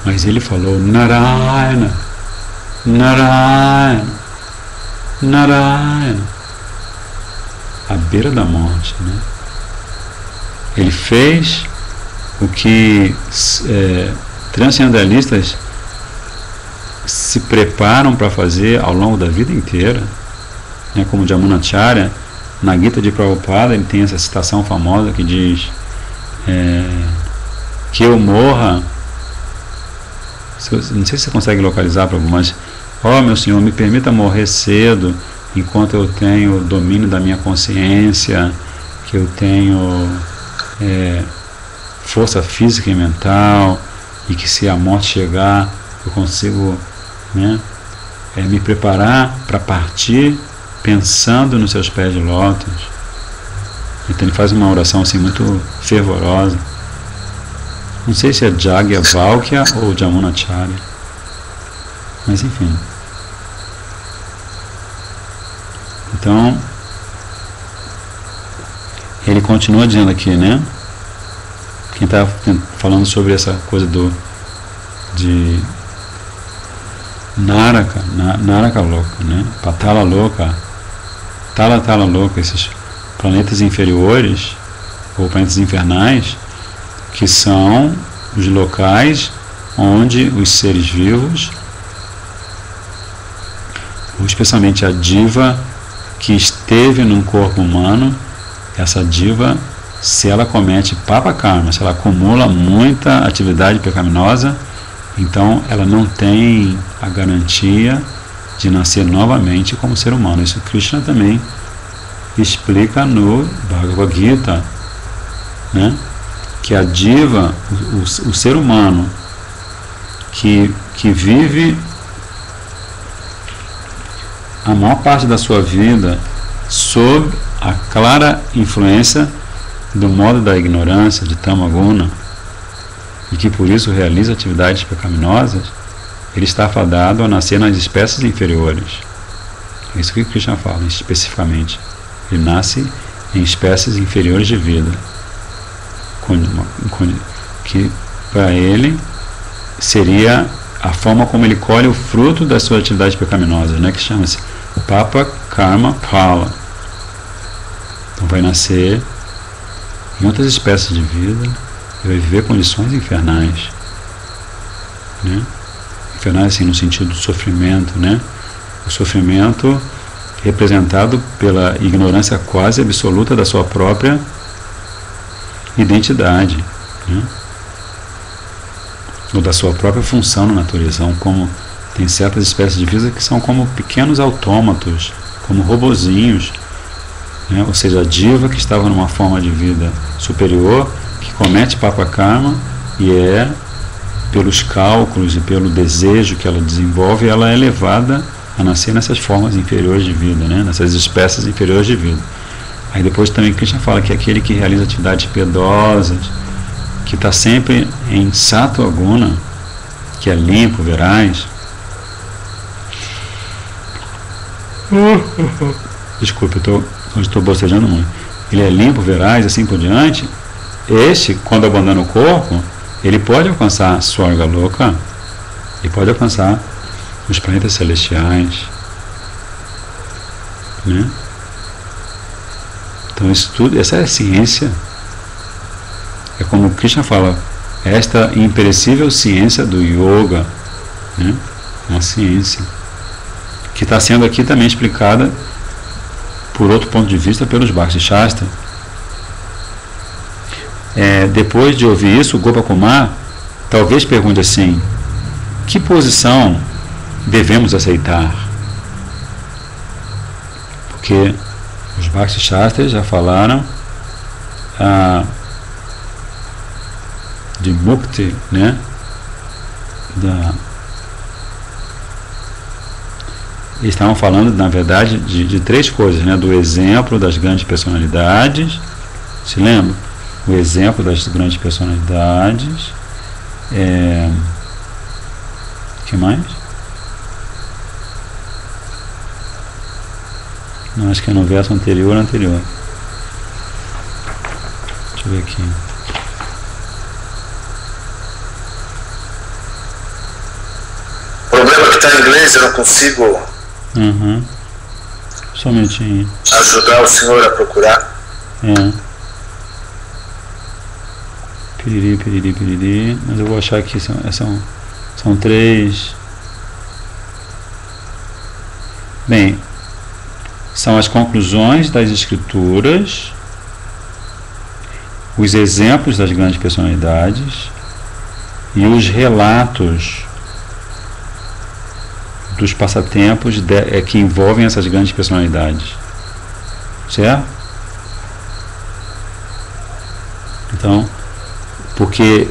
Mas ele falou Narayana, Narayana, Narayana, à beira da morte, né? Ele fez o que transcendentalistas se preparam para fazer ao longo da vida inteira, né? Como Jamunacharya, na Gita de Prabhupada, ele tem essa citação famosa que diz que eu morra, não sei se você consegue localizar, mas meu Senhor, me permita morrer cedo, enquanto eu tenho o domínio da minha consciência, que eu tenho força física e mental, e que se a morte chegar eu consigo, né, me preparar para partir pensando nos seus pés de lótus. Então ele faz uma oração assim muito fervorosa. Não sei se é Jagyavalkya ou Jamunacharya, mas enfim. Então ele continua dizendo aqui, né? Quem está falando sobre essa coisa de Naraka, Naraka Loka, né? Patala Loka, Tala Loka, esses planetas inferiores ou planetas infernais, que são os locais onde os seres vivos, ou especialmente a diva que esteve num corpo humano, essa diva, se ela comete papa karma, se ela acumula muita atividade pecaminosa, então ela não tem a garantia de nascer novamente como ser humano. Isso Krishna também explica no Bhagavad Gita, né? Que a diva, o ser humano que vive a maior parte da sua vida sob a clara influência do modo da ignorância, de Tamaguna, e que por isso realiza atividades pecaminosas, ele está fadado a nascer nas espécies inferiores. É isso que Krishna fala especificamente. Ele nasce em espécies inferiores de vida, que para ele seria a forma como ele colhe o fruto das suas atividades pecaminosas, né? Que chama-se Papa Karma Phala. Então vai nascer em outras espécies de vida e vai viver condições infernais, né? Infernais assim no sentido do sofrimento, né? O sofrimento representado pela ignorância quase absoluta da sua própria identidade, né? Ou da sua própria função na natureza. Como tem certas espécies de vida que são como pequenos autômatos, como robozinhos, né? Ou seja, a diva que estava numa forma de vida superior, que comete papa karma e pelos cálculos e pelo desejo que ela desenvolve, ela é levada a nascer nessas formas inferiores de vida, né? Nessas espécies inferiores de vida. Aí depois também Krishna fala que aquele que realiza atividades piedosas, que está sempre em sattva guna, que é limpo, veraz. Desculpe, hoje estou bocejando muito. Ele é limpo, veraz, assim por diante. Este, quando abandona o corpo, ele pode alcançar Swarga Loka, ele pode alcançar os planetas celestiais, né? Então isso tudo, essa é a ciência. É como Krishna fala, esta imperecível ciência do yoga, né? Uma ciência que está sendo aqui também explicada por outro ponto de vista pelos Bhakti Shastra. Depois de ouvir isso, o Gopakumar talvez pergunte assim: que posição devemos aceitar? Porque os Bhakti Shastras já falaram de Mukti, né? Eles estavam falando, na verdade, de três coisas, né? Do exemplo das grandes personalidades, se lembra? O exemplo das grandes personalidades. Que mais? Não, acho que é no verso anterior. Deixa eu ver aqui. O problema é que está em inglês, eu não consigo Só um minutinho. Ajudar o senhor a procurar. Piriri. Mas eu vou achar aqui, são três. Bem, são as conclusões das escrituras, os exemplos das grandes personalidades e os relatos dos passatempos que envolvem essas grandes personalidades, certo? Então, porque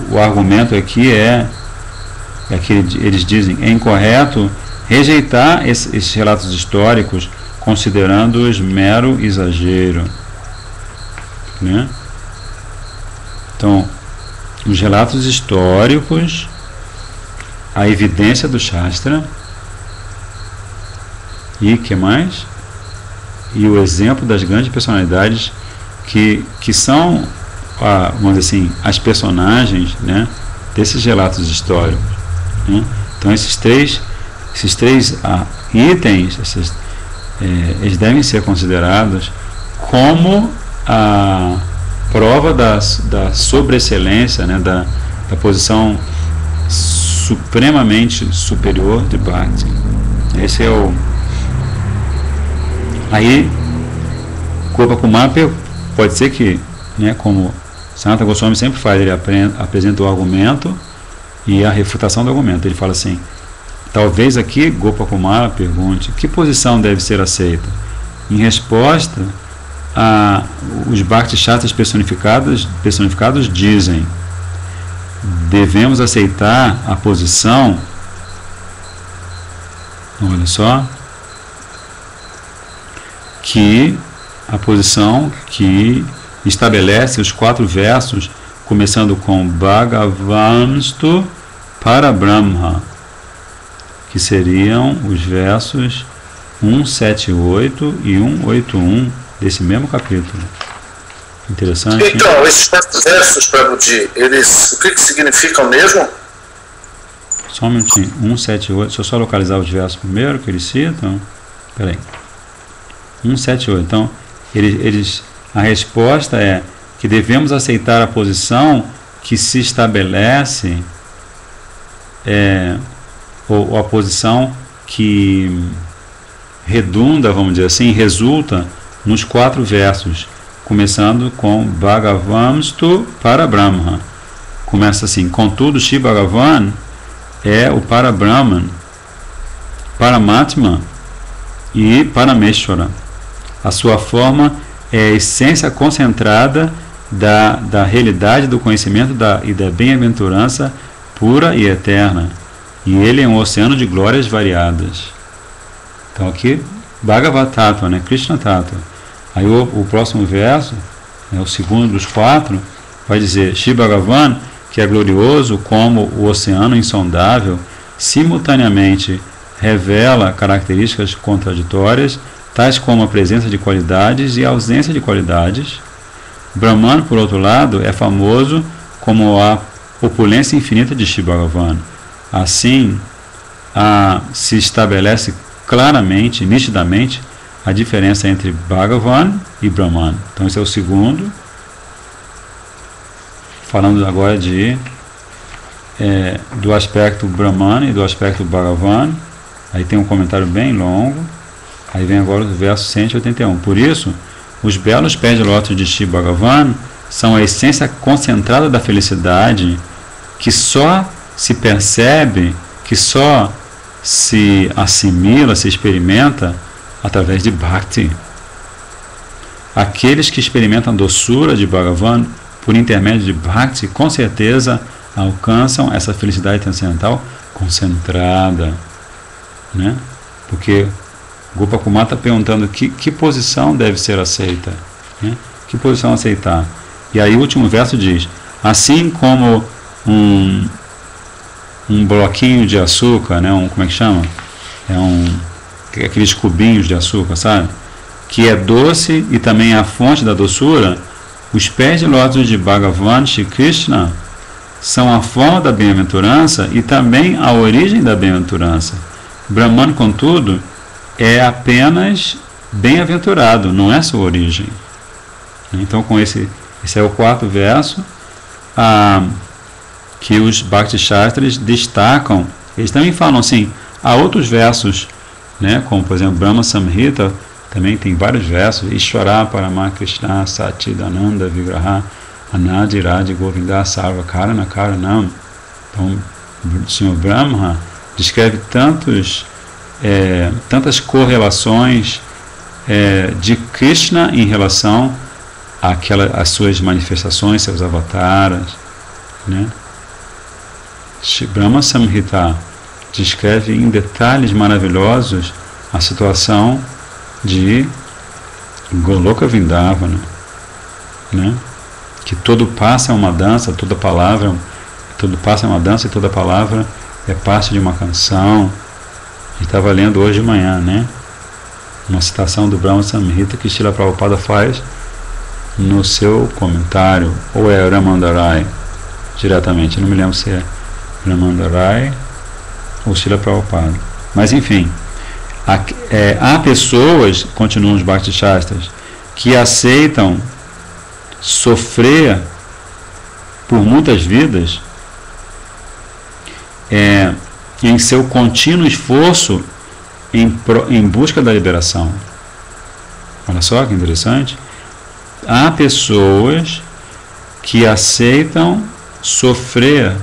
o argumento aqui é que eles dizem é incorreto rejeitar esses relatos históricos considerando-os mero exagero, né? Então, os relatos históricos, a evidência do Shastra e que mais? E o exemplo das grandes personalidades que são, vamos dizer assim, as personagens, né, desses relatos históricos, né? Então esses três itens, eles devem ser considerados como a prova da sobreexcelência, né, da posição supremamente superior de Bhakti. Esse é o... Aí Gopakumar pode ser que, né, como Sanatana Goswami sempre faz, ele apresenta o argumento e a refutação do argumento. Ele fala assim: talvez aqui Gopakumar pergunte que posição deve ser aceita. Em resposta, os Bhakti Shastras personificados dizem: devemos aceitar a posição, olha só, que a posição que estabelece os 4 versos, começando com Bhagavanstu para Brahma, que seriam os versos 178 e 181 desse mesmo capítulo. Interessante. Então, esses 4 versos, Prabhuji, o que significam mesmo? Só um minutinho. 178. Deixa eu só localizar os versos primeiro que eles citam. Espera aí. 178. Então, a resposta é que devemos aceitar a posição que se estabelece, ou a posição que redunda, vamos dizer assim, resulta nos 4 versos, começando com Bhagavamstu para Brahma. Começa assim: contudo, Shri Bhagavan é o para Brahman, Paramatma e Parameshwara. A sua forma é a essência concentrada da realidade do conhecimento e da bem-aventurança pura e eterna. E ele é um oceano de glórias variadas. Então aqui, Bhagavad Tattva, né? Krishna Tattva. Aí o próximo verso, o segundo dos 4, vai dizer: Shri Bhagavan, que é glorioso como o oceano insondável, simultaneamente revela características contraditórias, tais como a presença de qualidades e a ausência de qualidades. Brahman, por outro lado, é famoso como a opulência infinita de Shri Bhagavan. Assim, se estabelece claramente, nitidamente, a diferença entre Bhagavan e Brahman. Então esse é o segundo. Falando agora do aspecto Brahman e do aspecto Bhagavan. Aí tem um comentário bem longo. Aí vem agora o verso 181. Por isso, os belos pés de lótus de Shri Bhagavan são a essência concentrada da felicidade, que só se percebe, que só se assimila, se experimenta através de Bhakti. Aqueles que experimentam a doçura de Bhagavan por intermédio de Bhakti, com certeza alcançam essa felicidade transcendental concentrada, né? Porque Gopakumar está perguntando que posição deve ser aceita, né? Que posição aceitar? E aí o último verso diz: assim como um bloquinho de açúcar, né? Como é que chama? Aqueles cubinhos de açúcar, sabe? Que é doce e também é a fonte da doçura. Os pés de lótus de Bhagavan Shri Krishna são a forma da bem-aventurança e também a origem da bem-aventurança. Brahman, contudo, é apenas bem-aventurado, não é sua origem. Então, com esse é o 4º verso que os Bhakti Shastras destacam. Eles também falam assim, há outros versos, né, como por exemplo Brahma Samhita, também tem vários versos: Ishvara Parama Krishna Satchidananda Vigraha Anadi Radhi Govinda Sarva Karana Karanam. Então o Senhor Brahma descreve tantas correlações de Krishna em relação às suas manifestações, seus avataras, né? Brahma Samhita descreve em detalhes maravilhosos a situação de Goloka Vrindavana, né? Que todo passo é uma dança, toda palavra, todo passo é uma dança e toda palavra é parte de uma canção. A gente estava lendo hoje de manhã, né? Uma citação do Brahma Samhita que Srila Prabhupada faz no seu comentário, ou é Ramandarai diretamente, eu não me lembro se é Ramandarai ou Srila Prabhupada, mas enfim, há pessoas, continuam os Bhakti Shastras, que aceitam sofrer por muitas vidas em seu contínuo esforço em busca da liberação. Olha só que interessante. Há pessoas que aceitam sofrer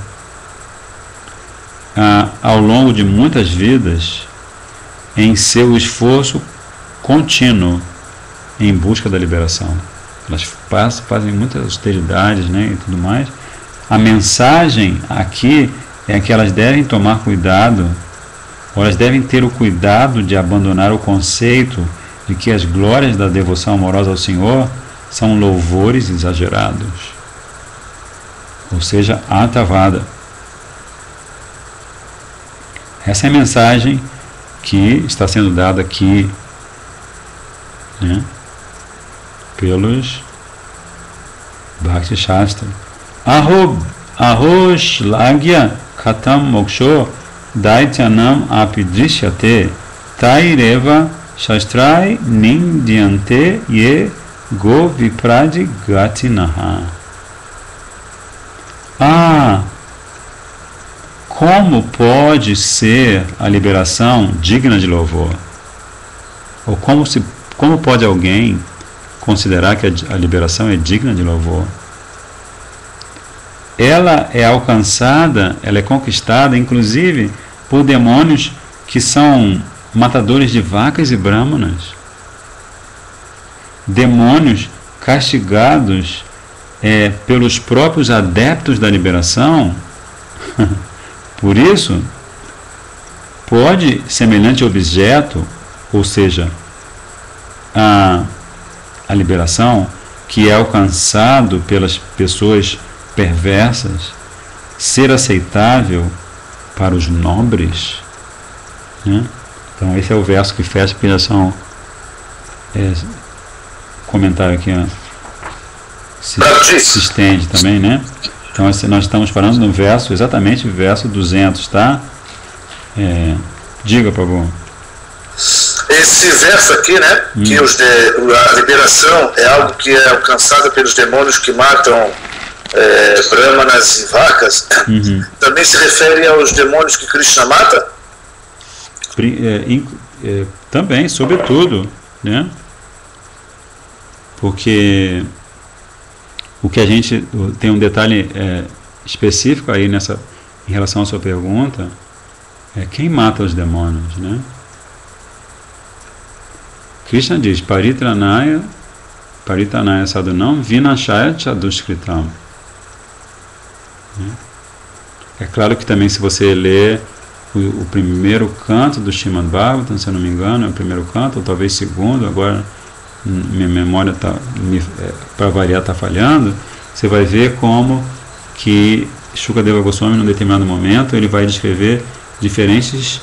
ao longo de muitas vidas em seu esforço contínuo em busca da liberação. Elas fazem muitas austeridades, né, e tudo mais. A mensagem aqui é que elas devem tomar cuidado, ou elas devem ter o cuidado de abandonar o conceito de que as glórias da devoção amorosa ao Senhor são louvores exagerados, ou seja, atavada. Essa é a mensagem que está sendo dada aqui, né, pelos Bhakti Shastra. Aroshlagya Khatam moksho daityanam apidrishyate taireva shastrai nindyante ye go vipradi gatinaha. Como pode ser a liberação digna de louvor? Ou como pode alguém considerar que a liberação é digna de louvor? Ela é alcançada, ela é conquistada, inclusive, por demônios que são matadores de vacas e brahmanas. Demônios castigados pelos próprios adeptos da liberação. Por isso, pode semelhante objeto, ou seja, a liberação que é alcançado pelas pessoas perversas, ser aceitável para os nobres, né? Então esse é o verso que fecha, porque já são comentário aqui, ó, se estende também, né? Então nós estamos falando no verso, exatamente verso 200, tá? Diga, por favor. Esse verso aqui, né, que a liberação é algo que é alcançada pelos demônios que matam brahmanas e vacas, também se refere aos demônios que Krishna mata? Também, sobretudo, né? Porque o que a gente tem um detalhe específico aí em relação à sua pergunta, é quem mata os demônios, né? Krishna diz, Paritranaya sadhunam vinashaya chadushkritam. É claro que também, se você ler o primeiro canto do Srimad Bhagavatam, se eu não me engano, é o primeiro canto, ou talvez segundo, agora minha memória para variar está falhando, você vai ver como que Shukadeva Goswami, num determinado momento, ele vai descrever diferentes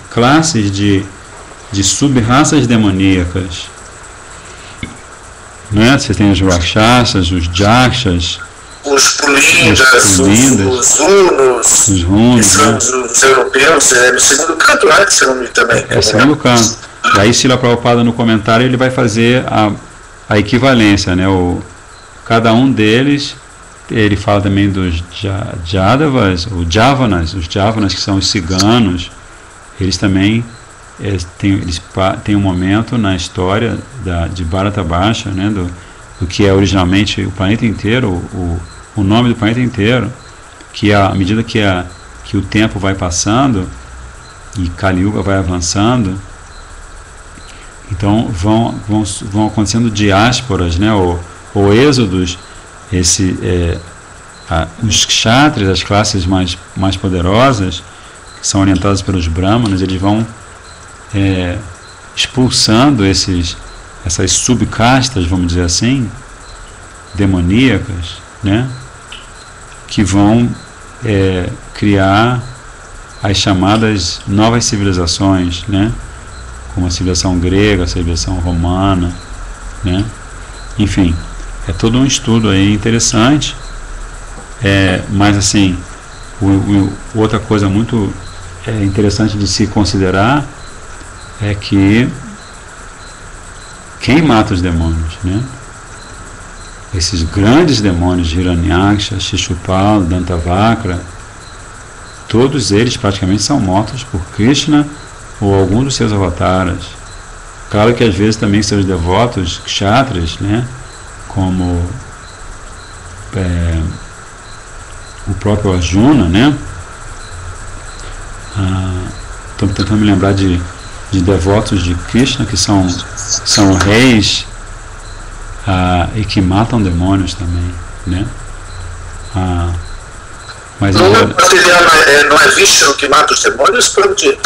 classes de sub-raças demoníacas, né? Você tem os Rakshasas, os Jakshas, os Pulindas, os Hunos, que são os europeus, no segundo canto, né? Esse nome também. Segundo canto. E aí Srila Prabhupada, no comentário, ele vai fazer a equivalência, né? Cada um deles, ele fala também dos Jadavas, ou Javanas, os Javanas, que são os ciganos. Eles também têm um momento na história de Bharatabarsha, né? Do que é originalmente o planeta inteiro, o nome do planeta inteiro, que à medida que o tempo vai passando e Kali Yuga vai avançando, então vão acontecendo diásporas, né? ou êxodos, os kshatris, as classes mais poderosas, que são orientadas pelos brahmanas, eles vão expulsando essas subcastas, vamos dizer assim, demoníacas, né? Que vão criar as chamadas novas civilizações, né? Como a civilização grega, a civilização romana, né? Enfim, é todo um estudo aí interessante, mas assim, outra coisa muito interessante de se considerar é que quem mata os demônios, né? Esses grandes demônios, Hiranyaksha, Shishupal, Dantavakra, todos eles praticamente são mortos por Krishna ou algum dos seus avataras. Claro que às vezes também seus devotos kshatras, né? Como o próprio Arjuna, né? Estou tentando me lembrar de devotos de Krishna que são reis e que matam demônios também, né? Mas não é Vishnu que mata os demônios, Prabhuji?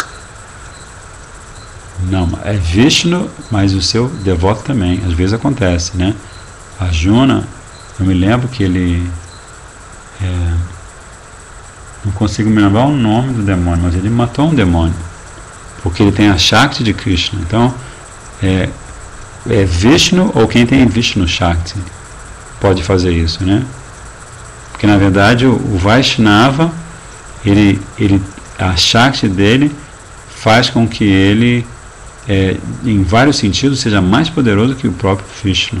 Não, é Vishnu, mas o seu devoto também, às vezes acontece, né? Arjuna, eu me lembro que ele não consigo me lembrar o nome do demônio, mas ele matou um demônio, porque ele tem a Shakti de Krishna. Então, é Vishnu ou quem tem Vishnu Shakti pode fazer isso, né? Porque na verdade o Vaishnava, a Shakti dele faz com que ele, em vários sentidos, seja mais poderoso que o próprio Vishnu,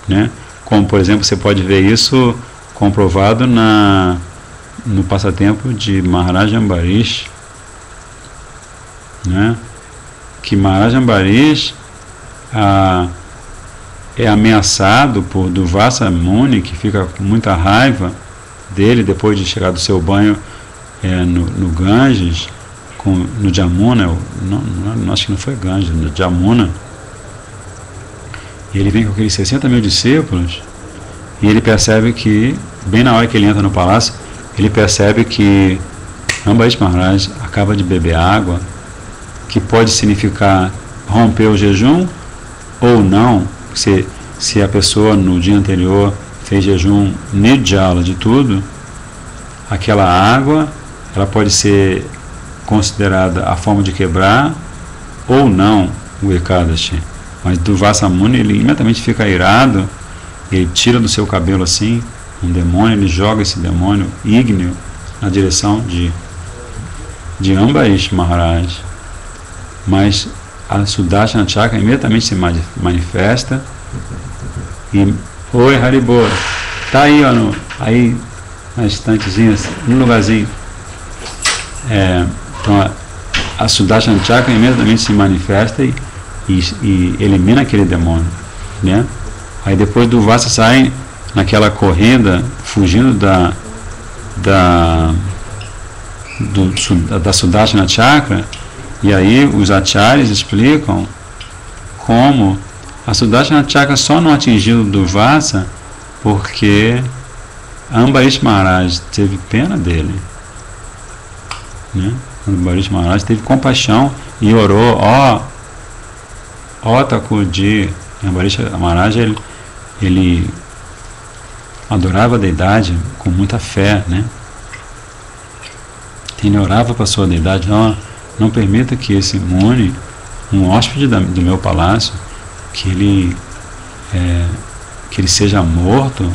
né? Como, por exemplo, você pode ver isso comprovado no passatempo de Maharaj Ambarish, né? Que Maharaj Ambarish é ameaçado por Durvasa Muni, que fica com muita raiva dele depois de chegar do seu banho no Ganges, no Jamuna, acho que não foi Ganges, no Jamuna. E ele vem com aqueles 60 mil discípulos e ele percebe que, bem na hora que ele entra no palácio, ele percebe que Ambarish Maharaj acaba de beber água, que pode significar romper o jejum ou não, se a pessoa no dia anterior fez jejum nirjala de tudo, aquela água ela pode ser considerada a forma de quebrar ou não o Ekadashi. Mas Durvasa Muni, ele imediatamente fica irado, ele tira do seu cabelo assim um demônio, ele joga esse demônio ígneo na direção de Ambarish Maharaj. Mas a Sudarshana Chakra imediatamente se manifesta e, oi Haribo, tá aí, ó, aí na estantezinha, no lugarzinho. Então a Sudarshana Chakra imediatamente se manifesta e elimina aquele demônio, né? Aí depois do Vasa sai naquela corrida, fugindo da Sudarshana Chakra. E aí os acharyas explicam como a Sudarshana Chakra só não atingiu Durvasa porque Ambarish Maharaj teve pena dele, né? Ambarish Maharaj teve compaixão e orou, ó Thakurji. Ambarish Maharaj, ele adorava a deidade com muita fé, né? Ele orava para a sua deidade, não permita que esse Muni, um hóspede do meu palácio, que ele seja morto,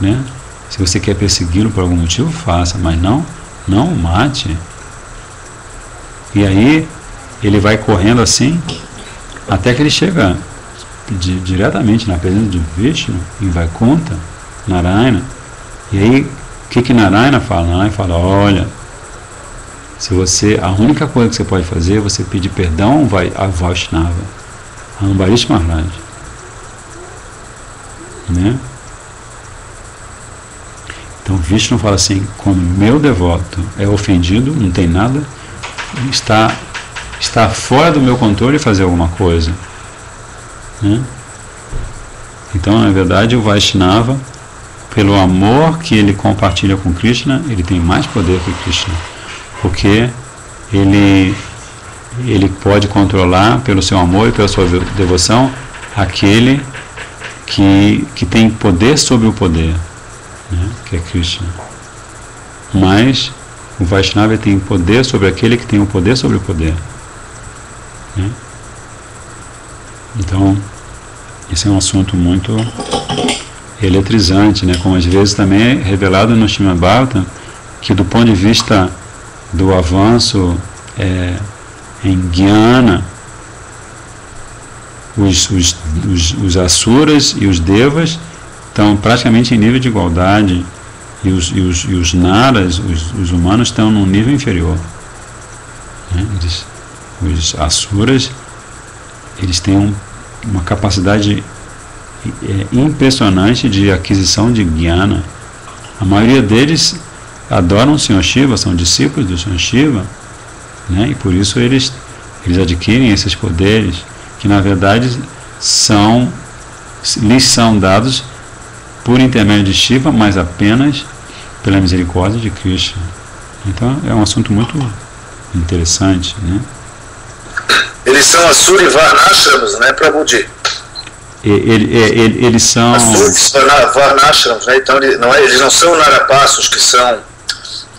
né? Se você quer persegui-lo por algum motivo, faça, mas não o mate. E aí ele vai correndo assim até que ele chega diretamente na presença de Vishnu, em Vaikuntha, Narayana. E aí o que Narayana fala? Narayana fala, olha, a única coisa que você pode fazer é você pedir perdão a Vaishnava, a Ambarish Maharaj, né? Então Vishnu fala assim, quando meu devoto é ofendido, não tem nada, está fora do meu controle fazer alguma coisa, né? Então, na verdade, o Vaishnava, pelo amor que ele compartilha com Krishna, ele tem mais poder que Krishna, porque ele pode controlar pelo seu amor e pela sua devoção aquele que tem poder sobre o poder, né? Que é Krishna. Mas o Vaishnava tem poder sobre aquele que tem o poder sobre o poder, né? Então, esse é um assunto muito eletrizante, né? Como às vezes também é revelado no Srimad Bhagavatam, que do ponto de vista do avanço em Jnana, os Asuras e os Devas estão praticamente em nível de igualdade, e os Naras, os humanos, estão num nível inferior, né? Os Asuras, eles têm uma capacidade impressionante de aquisição de Jnana. A maioria deles adoram o Senhor Shiva, são discípulos do Senhor Shiva, né? E por isso eles adquirem esses poderes que na verdade lhes são dados por intermédio de Shiva, mas apenas pela misericórdia de Krishna. Então é um assunto muito interessante, né? Eles são Asura e Varnashrams, né, Prabhuji? Eles são Varnashrams, né? Então eles não são Narapassos, que são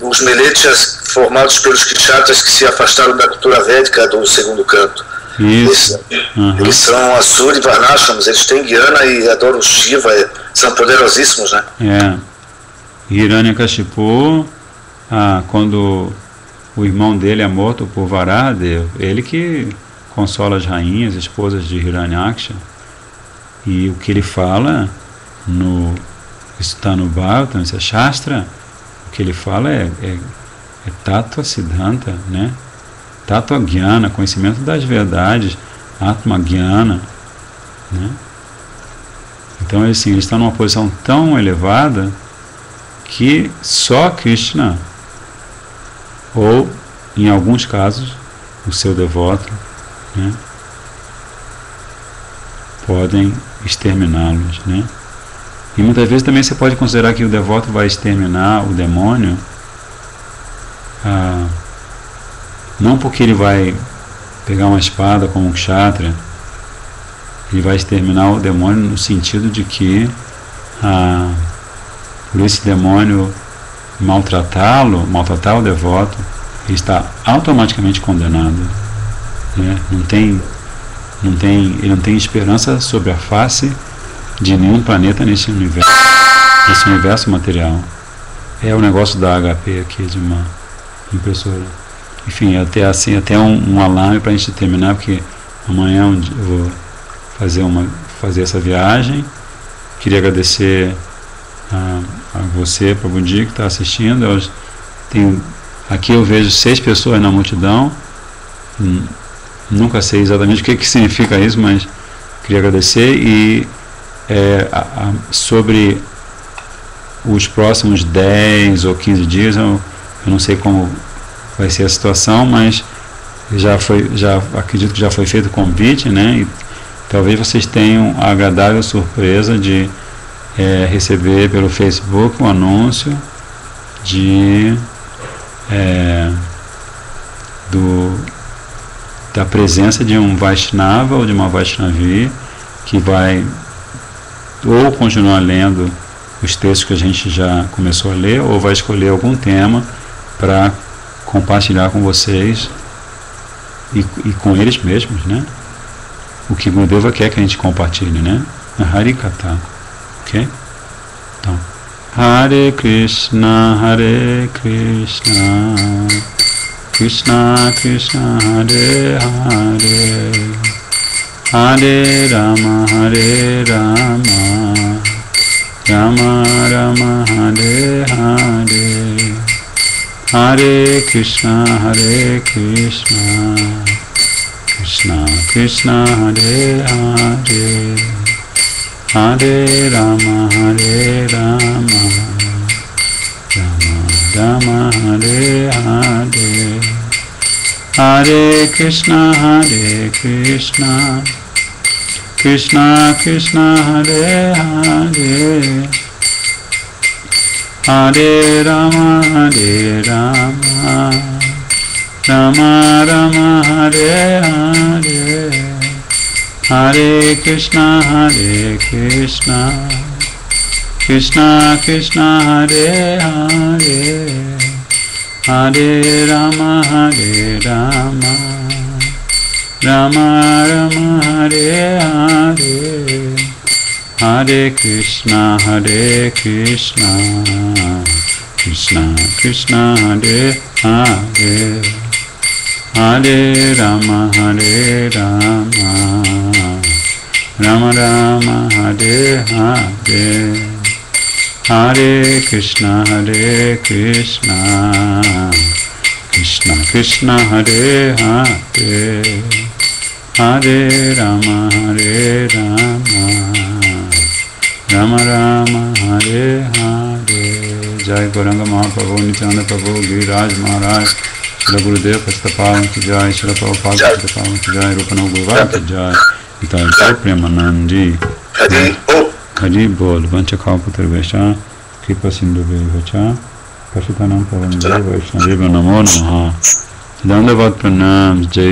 os Melechas formados pelos Kshatras que se afastaram da cultura védica do segundo canto. Isso. Eles são Asura e Varnashrams, eles têm Jnana e adoram Shiva, são poderosíssimos, né? Hiranyakashipu, quando o irmão dele é morto por Varahadev, ele que consola as rainhas, esposas de Hiranyaksha. E o que ele fala, isso está no Bhagavatam, isso é Shastra, o que ele fala é Tattva Siddhanta, né? Tattva Jnana, conhecimento das verdades, Atma Jnana, né? Então, assim, eles estão numa posição tão elevada que só Krishna, ou, em alguns casos, o seu devoto, né, podem exterminá-los, né? E muitas vezes também você pode considerar que o devoto vai exterminar o demônio, não porque ele vai pegar uma espada como um kshatriya, ele vai exterminar o demônio no sentido de que por esse demônio maltratar o devoto, ele está automaticamente condenado, né? Ele não tem esperança sobre a face de nenhum planeta nesse universo material. É o negócio da HP aqui, de uma impressora. Enfim, até um alarme para a gente terminar, porque amanhã eu vou fazer essa viagem. Queria agradecer a você, Prabhuji, que está assistindo. Aqui eu vejo 6 pessoas na multidão. Nunca sei exatamente o que significa isso, mas queria agradecer. E sobre os próximos 10 ou 15 dias, eu não sei como vai ser a situação, mas acredito que já foi feito o convite, né? E talvez vocês tenham a agradável surpresa de receber pelo Facebook um anúncio da presença de um Vaishnava ou de uma Vaishnavi que vai ou continuar lendo os textos que a gente já começou a ler, ou vai escolher algum tema para compartilhar com vocês e com eles mesmos, né? O que Gurudeva quer que a gente compartilhe, né? Harikatha, ok? Então, Hare Krishna, Krishna Krishna, Hare Hare, Hare Rama, Rama Rama, Hare Hare, Hare Krishna, Krishna Krishna, Hare Hare, Hare Rama, Rama Rama, Hare Hare, Hare Krishna, Krishna Krishna, Hare Hare, Hare Rama, Rama Rama, Hare Hare, Hare Krishna, Krishna Krishna, Hare Hare, Hare Rama, Rama Rama, Hare Hare, Hare Krishna, Krishna Krishna, Hare Hare, Hare Rama, Rama Rama, Hare Hare, Hare Krishna, Krishna Krishna, Hare Hare, Hare Rama, Rama Rama, Hare Hare. Jai Gauranga Mahaprabhu, Nityananda Prabhu, Giriraj Maharaj, Shri Gurudev Pastapal ki jai, Shri Prabhupada Pastapal ki jai, Rupanam Gurvar ki jai, Jai Premanandi, Hari Bol, Vanchakalpatar Vaisha, Kripa Sindhu Vacha, Pashutanam Pavandev Vaishnadeva Namo Namaha, Dandavat Pranam, Jai